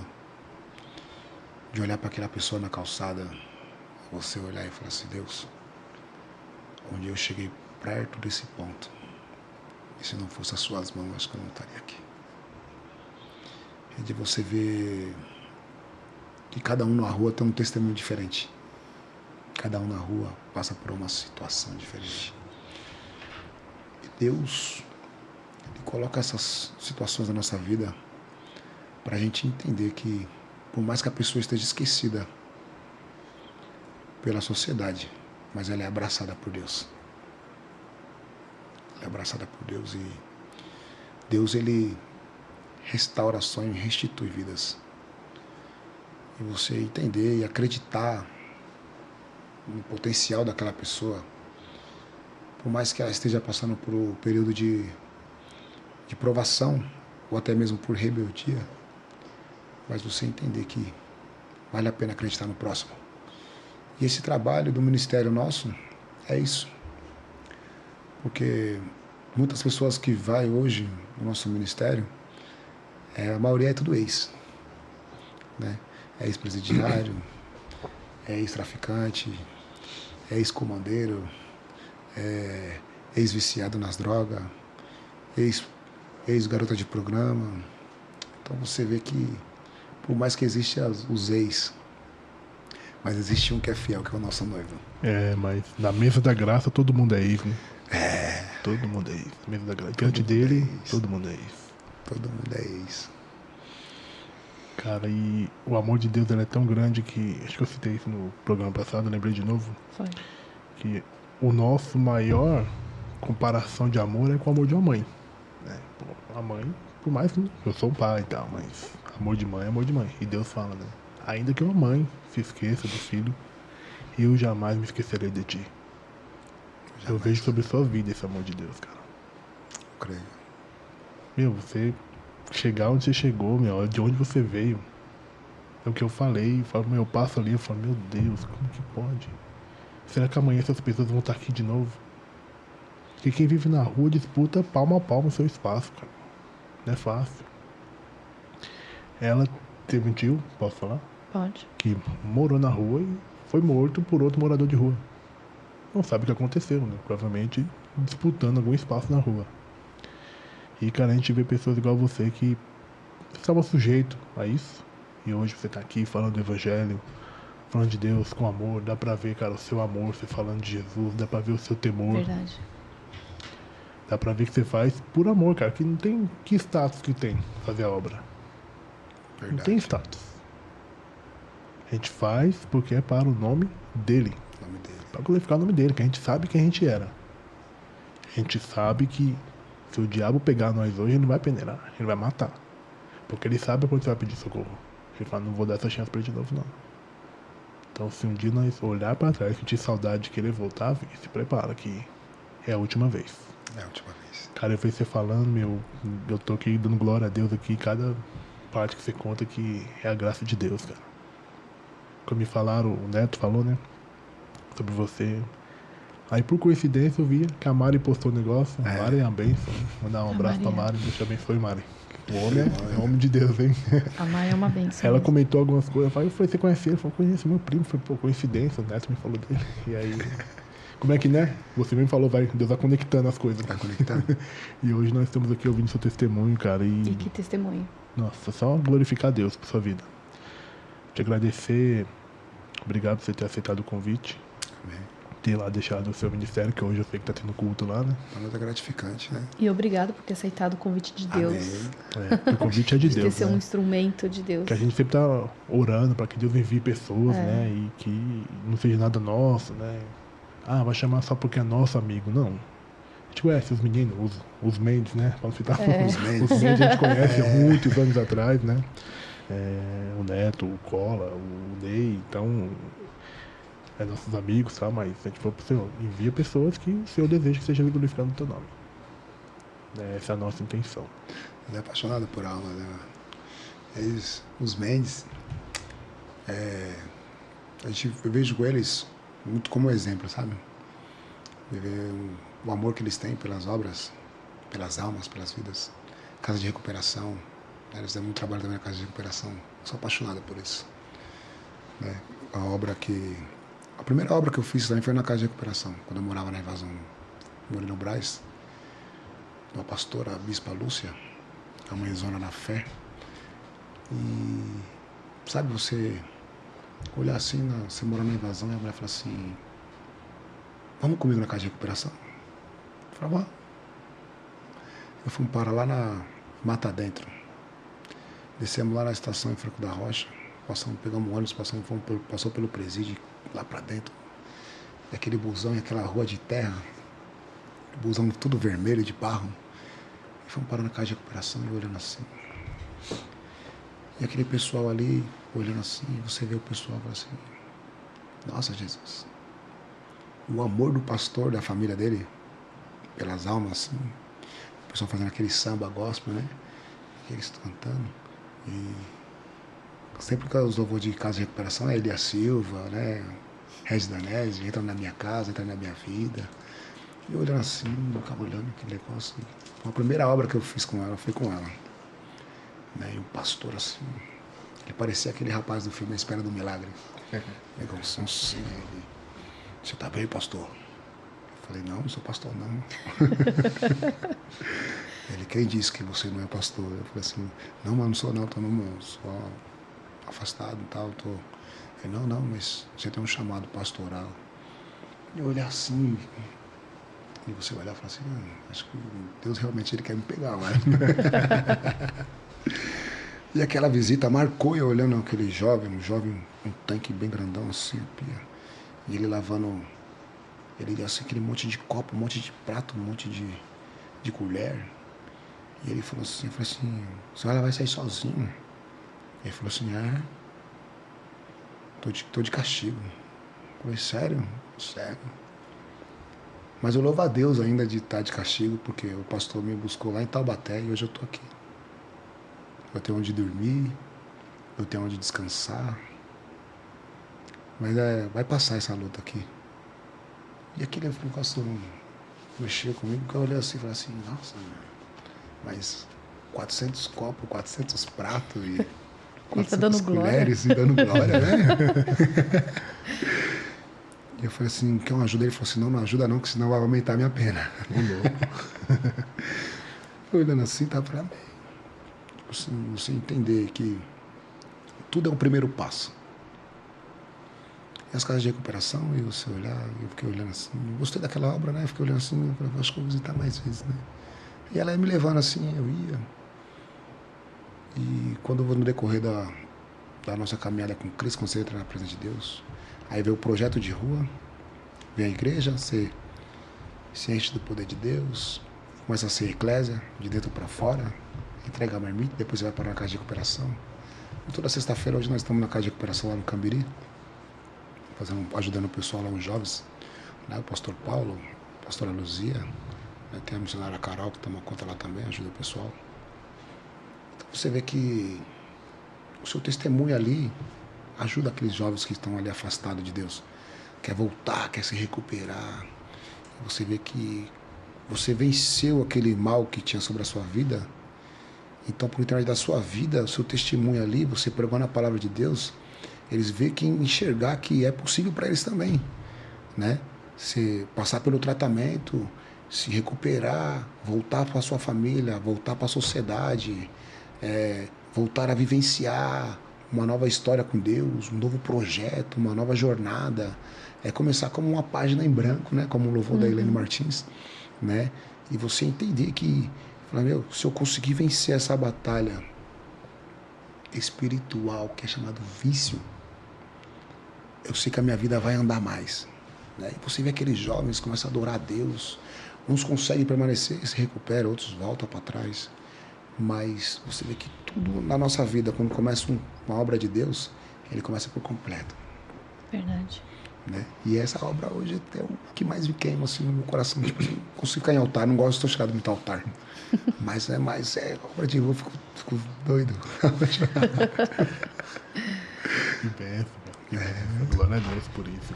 de olhar para aquela pessoa na calçada, você olhar e falar assim, Deus, onde eu cheguei perto desse ponto, e se não fosse as suas mãos, acho que eu não estaria aqui. É de você ver que cada um na rua tem um testemunho diferente. Cada um na rua passa por uma situação diferente. E Deus, Ele coloca essas situações na nossa vida para a gente entender que, por mais que a pessoa esteja esquecida pela sociedade, mas ela é abraçada por Deus. Ela é abraçada por Deus e Deus, Ele restaura sonhos e restitui vidas. E você entender e acreditar no potencial daquela pessoa, por mais que ela esteja passando por um período de provação, ou até mesmo por rebeldia, mas você entender que vale a pena acreditar no próximo. E esse trabalho do ministério nosso é isso. Porque muitas pessoas que vai hoje no nosso ministério, a maioria é tudo ex. Né? É ex-presidiário, é ex-traficante, é ex-comandeiro, é ex-viciado nas drogas, ex-garota de programa. Então você vê que, por mais que existem os ex, mas existe um que é fiel, que é o nosso noivo. Mas na mesa da graça todo mundo é ex, né? Todo mundo é ex. Na mesa da graça. Diante dele, todo mundo é ex. Todo mundo é ex. Cara, e o amor de Deus ele é tão grande que, acho que eu citei isso no programa passado, eu lembrei de novo, Foi. que o nosso maior comparação de amor é com o amor de uma mãe. Né? A mãe, por mais que eu sou um pai e tal, mas amor de mãe é amor de mãe. E Deus fala, né? Ainda que uma mãe se esqueça do filho, eu jamais me esquecerei de ti. Eu vejo sobre sua vida esse amor de Deus, cara. Eu creio. Meu, você chegar onde você chegou, meu, de onde você veio. É o que eu falei, eu passo ali, eu falo, meu Deus, como que pode? Será que amanhã essas pessoas vão estar aqui de novo? Porque quem vive na rua disputa palmo a palmo o seu espaço, cara. Não é fácil. Ela teve um tio, posso falar? Pode. Que morou na rua e foi morto por outro morador de rua. Não sabe o que aconteceu, né? Provavelmente disputando algum espaço na rua. E, cara, a gente vê pessoas igual você que estava sujeito a isso. E hoje você tá aqui falando do evangelho, falando de Deus com amor. Dá pra ver, cara, o seu amor, você falando de Jesus. Dá pra ver o seu temor. Verdade. Dá pra ver que você faz por amor, cara. Que não tem... Que status que tem fazer a obra? Verdade. Não tem status. A gente faz porque é para o nome dele. O nome dele. Para glorificar o nome dele, que a gente sabe quem a gente era. A gente sabe que se o diabo pegar nós hoje, ele não vai peneirar, ele vai matar. Porque ele sabe quando você vai pedir socorro. Ele fala, não vou dar essa chance pra ele de novo, não. Então, se um dia nós olhar pra trás, sentir saudade de querer voltar, se prepara que é a última vez. É a última vez. Cara, eu vejo você falando, eu tô aqui dando glória a Deus aqui, cada parte que você conta que é a graça de Deus, cara. Quando me falaram, o Neto falou, né, sobre você. Aí, por coincidência, eu vi que a Mari postou o negócio. A Mari é uma bênção. Mandar um abraço pra Mari, Deus te abençoe, Mari. O homem é homem de Deus, hein? A Mari é uma bênção. Ela mesmo. comentou algumas coisas. Eu falei, você conhece ele? Eu falei, conheço meu primo. Foi por coincidência, o Neto me falou dele. E aí, como é que, né? Você mesmo falou, Deus vai conectando as coisas. Tá conectado? E hoje nós estamos aqui ouvindo seu testemunho, cara. E que testemunho. Nossa, só glorificar a Deus por sua vida. Te agradecer. Obrigado por você ter aceitado o convite. Amém. Ter lá deixado o seu ministério, que hoje eu sei que tá tendo culto lá, né? Para nós é gratificante, né? E obrigado por ter aceitado o convite de Deus. Amém. O convite é de De ter Deus, ser né? um instrumento de Deus. Que a gente sempre tá orando para que Deus envie pessoas, né? E que não seja nada nosso, né? Ah, vai chamar só porque é nosso amigo. Não. A gente conhece os meninos, os Mendes, né? Vamos citar os Mendes a gente conhece há muitos anos atrás, né? O Neto, o Cola, o Ney, então... É nossos amigos, tá? Mas se a gente for pro Senhor, envia pessoas que o Senhor deseja que seja glorificado no teu nome. Essa é a nossa intenção. Ele é apaixonado por alma, né? Os Mendes, eu vejo com eles muito como exemplo, sabe? O amor que eles têm pelas obras, pelas almas, pelas vidas. Casa de recuperação, né? Eles dão muito trabalho também na casa de recuperação. Eu sou apaixonado por isso. Né? A primeira obra que eu fiz também foi na casa de recuperação, quando eu morava na Invasão Moreno Brás, uma pastora, a Bispa Lúcia, a mãezona na fé. E sabe, você olhar assim, você mora na Invasão e a mulher fala assim, vamos comigo na casa de recuperação? Eu falei, vamos. Eu fui para lá na Mata Dentro. Descemos lá na estação em Franco da Rocha, pegamos um ônibus, passou pelo presídio, lá pra dentro, e aquele busão e aquela rua de terra, busão tudo vermelho, de barro, e fomos parar na casa de recuperação e olhando assim. E aquele pessoal ali, olhando assim, você vê o pessoal e fala assim, nossa, Jesus. O amor do pastor, da família dele, pelas almas, assim, o pessoal fazendo aquele samba gospel, né? Eles cantando, e sempre que os louvores de casa de recuperação é Elia Silva, né? Regis Danese, entra na minha casa, entra na minha vida. E eu olhando assim, eu ficava olhando aquele negócio. A primeira obra que eu fiz com ela foi com ela. Né? E o pastor assim, ele parecia aquele rapaz do filme A Espera do Milagre. Pegou um som assim, ele, você tá bem, pastor? Eu falei, não sou pastor não. Ele, quem disse que você não é pastor? Eu falei assim, não, mas não sou não, sou afastado e tal. Ele, não, mas você tem um chamado pastoral. Eu olhei assim, e você vai olhar e falar assim, acho que Deus realmente ele quer me pegar, mas... E aquela visita marcou eu olhando aquele jovem, um tanque bem grandão assim, e ele lavando, ele assim, aquele monte de copo, um monte de prato, um monte de colher. E ele falou assim, eu falei assim, a senhora vai sair sozinho? Ele falou assim, tô de castigo. Eu falei, sério? Sério. Mas eu louvo a Deus ainda de estar de castigo, porque o pastor me buscou lá em Taubaté e hoje eu tô aqui. Eu tenho onde dormir, eu tenho onde descansar. Mas vai passar essa luta aqui. E aquele pastor mexeu comigo, porque eu olhei assim e falei assim, nossa, mas 400 copos, 400 pratos e 400 colheres e dando glória, né? E eu falei assim, quer uma ajuda? Ele falou assim, não ajuda não, que senão vai aumentar a minha pena. Eu olhando assim, tá pra mim. Você entender que tudo é um primeiro passo. E as casas de recuperação, e você olhar, eu fiquei olhando assim, gostei daquela obra, né? Eu fiquei olhando assim, eu falei, acho que eu vou visitar mais vezes, né? E ela ia me levando assim, eu ia. E quando eu vou no decorrer da nossa caminhada com Cristo, quando você entra na presença de Deus, aí vem o projeto de rua, vem a igreja, você se enche do poder de Deus, começa a ser eclésia, de dentro para fora, entrega a marmita, depois você vai para uma casa de recuperação. E toda sexta-feira, hoje nós estamos na casa de recuperação lá no Cambiri, ajudando o pessoal lá, os jovens, né? O pastor Paulo, a pastora Luzia, né? Tem a missionária Carol, que toma conta lá também, ajuda o pessoal. Então você vê que o seu testemunho ali ajuda aqueles jovens que estão ali afastados de Deus, quer voltar, quer se recuperar. Você vê que você venceu aquele mal que tinha sobre a sua vida. Então, por intermédio da sua vida, o seu testemunho ali, você pregando a palavra de Deus, eles veem que enxergar que é possível para eles também, né? Se passar pelo tratamento, se recuperar, voltar para a sua família, voltar para a sociedade, voltar a vivenciar uma nova história com Deus, um novo projeto, uma nova jornada. É começar como uma página em branco, né? Como o louvor da Helene Martins, né? E você entender que, se eu conseguir vencer essa batalha espiritual, que é chamado vício, eu sei que a minha vida vai andar mais, né? E você vê aqueles jovens que começam a adorar a Deus, uns conseguem permanecer, se recuperam, outros voltam para trás. Mas você vê que tudo na nossa vida, quando começa uma obra de Deus, ele começa por completo. Verdade. Né? E essa obra hoje é o que mais me queima assim, no meu coração. Tipo, assim, consigo ficar em altar, não gosto de estar chegado muito ao altar. Mas obra de rua, fico doido. Que benção, glória a Deus por isso.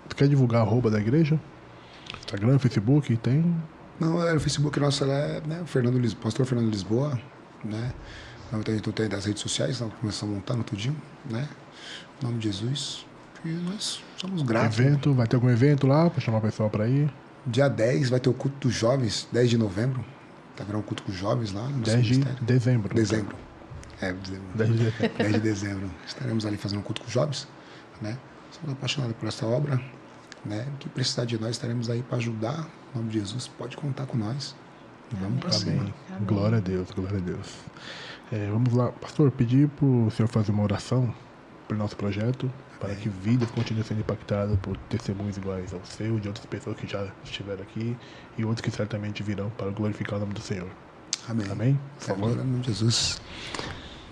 Tu quer divulgar a @ da igreja? Instagram, Facebook, tem? Não, o Facebook nosso né, o pastor Fernando Lisboa, né? Então tem das redes sociais, nós começamos montando tudinho, né? Em nome de Jesus. E nós somos gratos. Vai ter algum evento lá para chamar o pessoal para ir? Dia 10 vai ter o culto dos jovens, 10 de novembro. Tá virando um culto com os jovens lá no 10 de dezembro. Dezembro. 10 de dezembro. 10 de dezembro. Estaremos ali fazendo um culto com os jovens, né? Somos apaixonados por essa obra, né? O que precisar de nós, estaremos aí para ajudar. Em nome de Jesus, pode contar com nós. Vamos para cima. Amém. Glória a Deus, glória a Deus. Vamos lá, pastor, pedir para o senhor fazer uma oração para o nosso projeto, para que vidas continuem sendo impactadas por testemunhos iguais ao seu, de outras pessoas que já estiveram aqui e outros que certamente virão para glorificar o nome do Senhor. Amém. Amém? Por favor. Em nome de Jesus.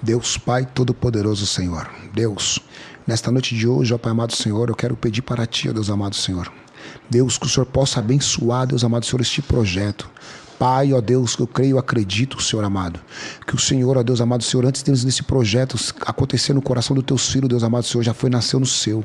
Deus Pai Todo-Poderoso, Senhor. Deus, nesta noite de hoje, ó Pai amado Senhor, eu quero pedir para Ti, ó Deus amado Senhor. Deus, que o Senhor possa abençoar, Deus amado Senhor, este projeto. Pai, ó Deus, que eu creio, acredito, Senhor amado, que o Senhor, ó Deus amado Senhor, antes deles nesse projeto acontecer no coração dos teus filhos, Deus amado Senhor, já nasceu no seu.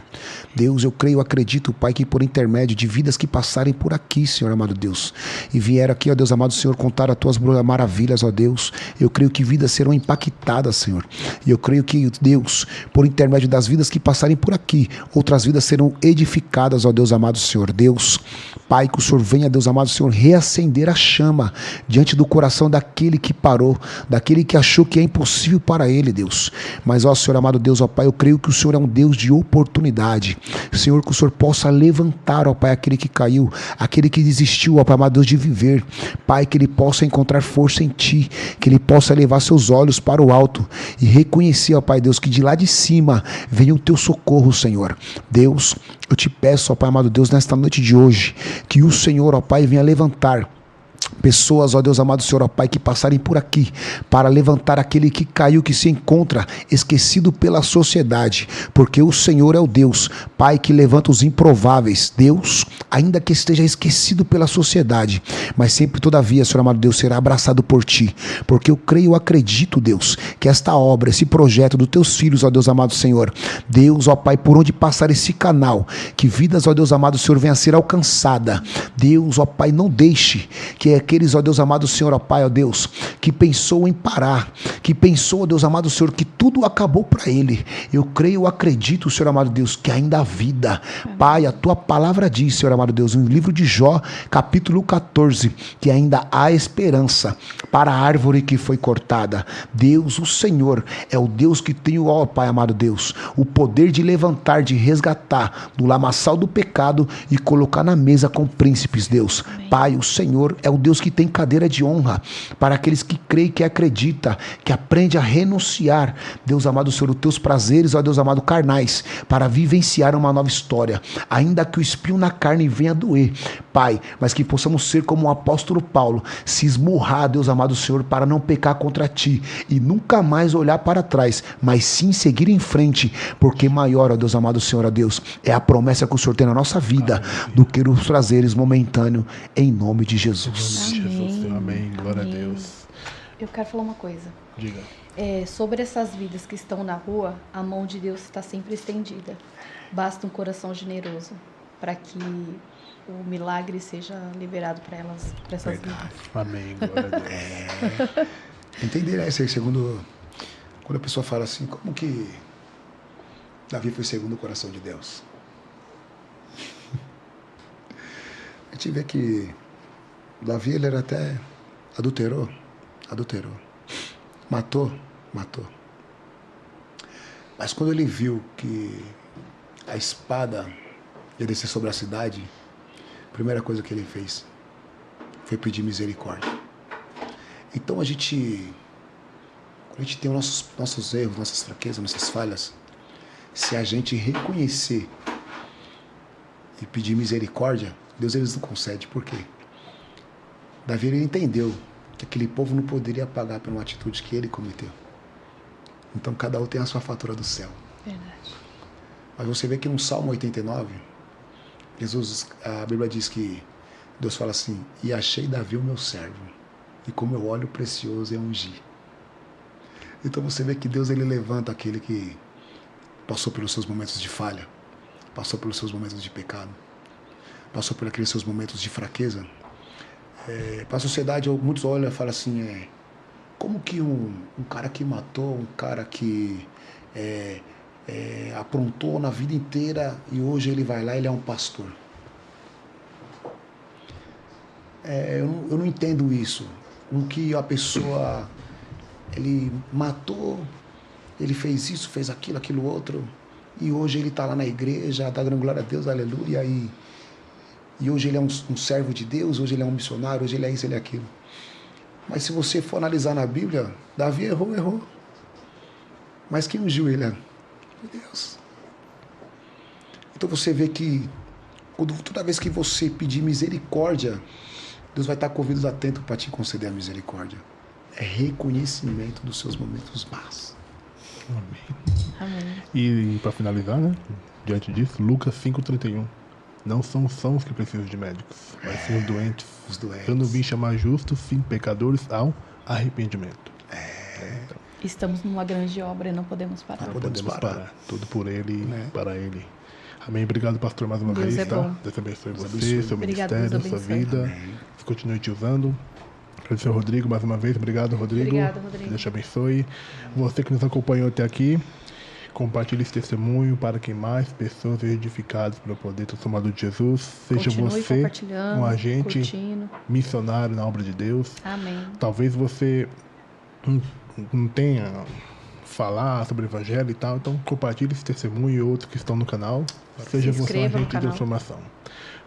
Deus, eu creio, acredito, Pai, que por intermédio de vidas que passarem por aqui, Senhor amado Deus, e vieram aqui, ó Deus amado Senhor, contar as tuas maravilhas, ó Deus, eu creio que vidas serão impactadas, Senhor, e eu creio que, Deus, por intermédio das vidas que passarem por aqui, outras vidas serão edificadas, ó Deus amado Senhor. Deus, Pai, que o Senhor venha, Deus amado, Senhor, reacender a chama diante do coração daquele que parou, daquele que achou que é impossível para ele, Deus. Mas, ó Senhor amado Deus, ó Pai, eu creio que o Senhor é um Deus de oportunidade. Senhor, que o Senhor possa levantar, ó Pai, aquele que caiu, aquele que desistiu, ó Pai amado Deus, de viver. Pai, que ele possa encontrar força em Ti, que ele possa levar seus olhos para o alto e reconhecer, ó Pai Deus, que de lá de cima vem o Teu socorro, Senhor. Deus, eu te peço, ó Pai amado Deus, nesta noite de hoje, que o Senhor, ó Pai, venha levantar pessoas, ó Deus amado Senhor, ó Pai, que passarem por aqui para levantar aquele que caiu, que se encontra esquecido pela sociedade, porque o Senhor é o Deus, Pai, que levanta os improváveis. Deus, ainda que esteja esquecido pela sociedade, mas sempre, todavia, Senhor amado Deus, será abraçado por Ti, porque eu creio, eu acredito, Deus, que esta obra, esse projeto dos Teus filhos, ó Deus amado Senhor, Deus, ó Pai, por onde passar esse canal, que vidas, ó Deus amado Senhor, venha a ser alcançada. Deus, ó Pai, não deixe que aqueles, ó Deus amado Senhor, ó Pai, ó Deus, que pensou em parar, que pensou, ó Deus amado Senhor, que tudo acabou para ele. Eu creio, eu acredito, Senhor amado Deus, que ainda há vida. Pai, a Tua palavra diz, Senhor amado Deus, no livro de Jó, capítulo 14, que ainda há esperança para a árvore que foi cortada. Deus, o Senhor, é o Deus que tem, ó Pai amado Deus, o poder de levantar, de resgatar do lamaçal do pecado e colocar na mesa com príncipes, Deus. Amém. Pai, o Senhor é o Deus que tem cadeira de honra para aqueles que creem, que acredita, que aprende a renunciar, Deus amado Senhor, os Teus prazeres, ó Deus amado, carnais, para vivenciar uma nova história, ainda que o espinho na carne venha doer, Pai, mas que possamos ser como o apóstolo Paulo, se esmurrar, Deus amado Senhor, para não pecar contra Ti e nunca mais olhar para trás, mas sim seguir em frente, porque maior, ó Deus amado Senhor, ó Deus, é a promessa que o Senhor tem na nossa vida, do que os prazeres momentâneos, em nome de Jesus. Amém. Amém. Glória a Deus. Eu quero falar uma coisa. Diga. Sobre essas vidas que estão na rua, a mão de Deus está sempre estendida. Basta um coração generoso para que o milagre seja liberado para elas, para essas vidas. Amém. Glória a Deus. Entender, né? Segundo, quando a pessoa fala assim, como que Davi foi segundo o coração de Deus? A gente vê que Davi, ele era até adulterou, matou. Mas quando ele viu que a espada ia descer sobre a cidade, a primeira coisa que ele fez foi pedir misericórdia. Então quando a gente tem os nossos erros, nossas fraquezas, nossas falhas, se a gente reconhecer e pedir misericórdia, Deus eles não concede. Por quê? Davi ele entendeu que aquele povo não poderia pagar por uma atitude que ele cometeu. Então cada um tem a sua fatura do céu. Verdade. Mas você vê que no Salmo 89, a Bíblia diz que Deus fala assim: e achei Davi o meu servo, e com meu óleo precioso eu ungi. Então você vê que Deus ele levanta aquele que passou pelos seus momentos de falha, passou pelos seus momentos de pecado, passou por aqueles seus momentos de fraqueza. Para a sociedade, muitos olham e falam assim, como que um cara que matou, um cara que aprontou na vida inteira e hoje ele vai lá e ele é um pastor. Eu não entendo isso. Com que a pessoa, ele matou, ele fez isso, fez aquilo outro, e hoje ele está lá na igreja, está dando glória a Deus, aleluia, e hoje ele é um servo de Deus, hoje ele é um missionário, hoje ele é isso, ele é aquilo. Mas se você for analisar na Bíblia, Davi errou. Mas quem ungiu ele? Deus. Então você vê que toda vez que você pedir misericórdia, Deus vai estar com ouvidos atentos para te conceder a misericórdia. É reconhecimento dos seus momentos más. Amém. E para finalizar, né? Diante disso, Lucas 5,31. Não são os sãos que precisam de médicos, mas sim os doentes. Eu não vim chamar justos, sim pecadores ao arrependimento. Então, estamos numa grande obra e não podemos parar. Não podemos parar. Tudo por Ele, para Ele. Amém. Obrigado, pastor, mais uma vez. Deus abençoe você, seu ministério, sua vida. Amém. Continue te usando. Agradecer ao Rodrigo mais uma vez. Obrigado, Rodrigo. Obrigado, Rodrigo. Deus te abençoe. Você que nos acompanhou até aqui, Compartilhe esse testemunho para que mais pessoas sejam edificadas pelo poder transformador de Jesus. Seja Continue você compartilhando, um agente curtindo. missionário na obra de Deus. Amém. Talvez você não tenha falar sobre o evangelho e tal, então compartilhe esse testemunho e outros que estão no canal. Seja você um inscreva no agente de canal. transformação.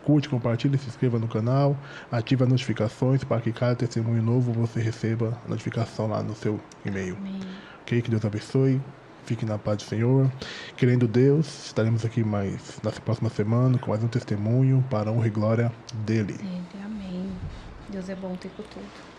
Curte, compartilhe, se inscreva no canal, ative as notificações para que cada testemunho novo você receba a notificação lá no seu e-mail. Amém. Ok? Que Deus abençoe. Fique na paz do Senhor. Querendo Deus, estaremos aqui mais na próxima semana com mais um testemunho para a honra e glória dele. Amém. Deus é bom o tempo todo.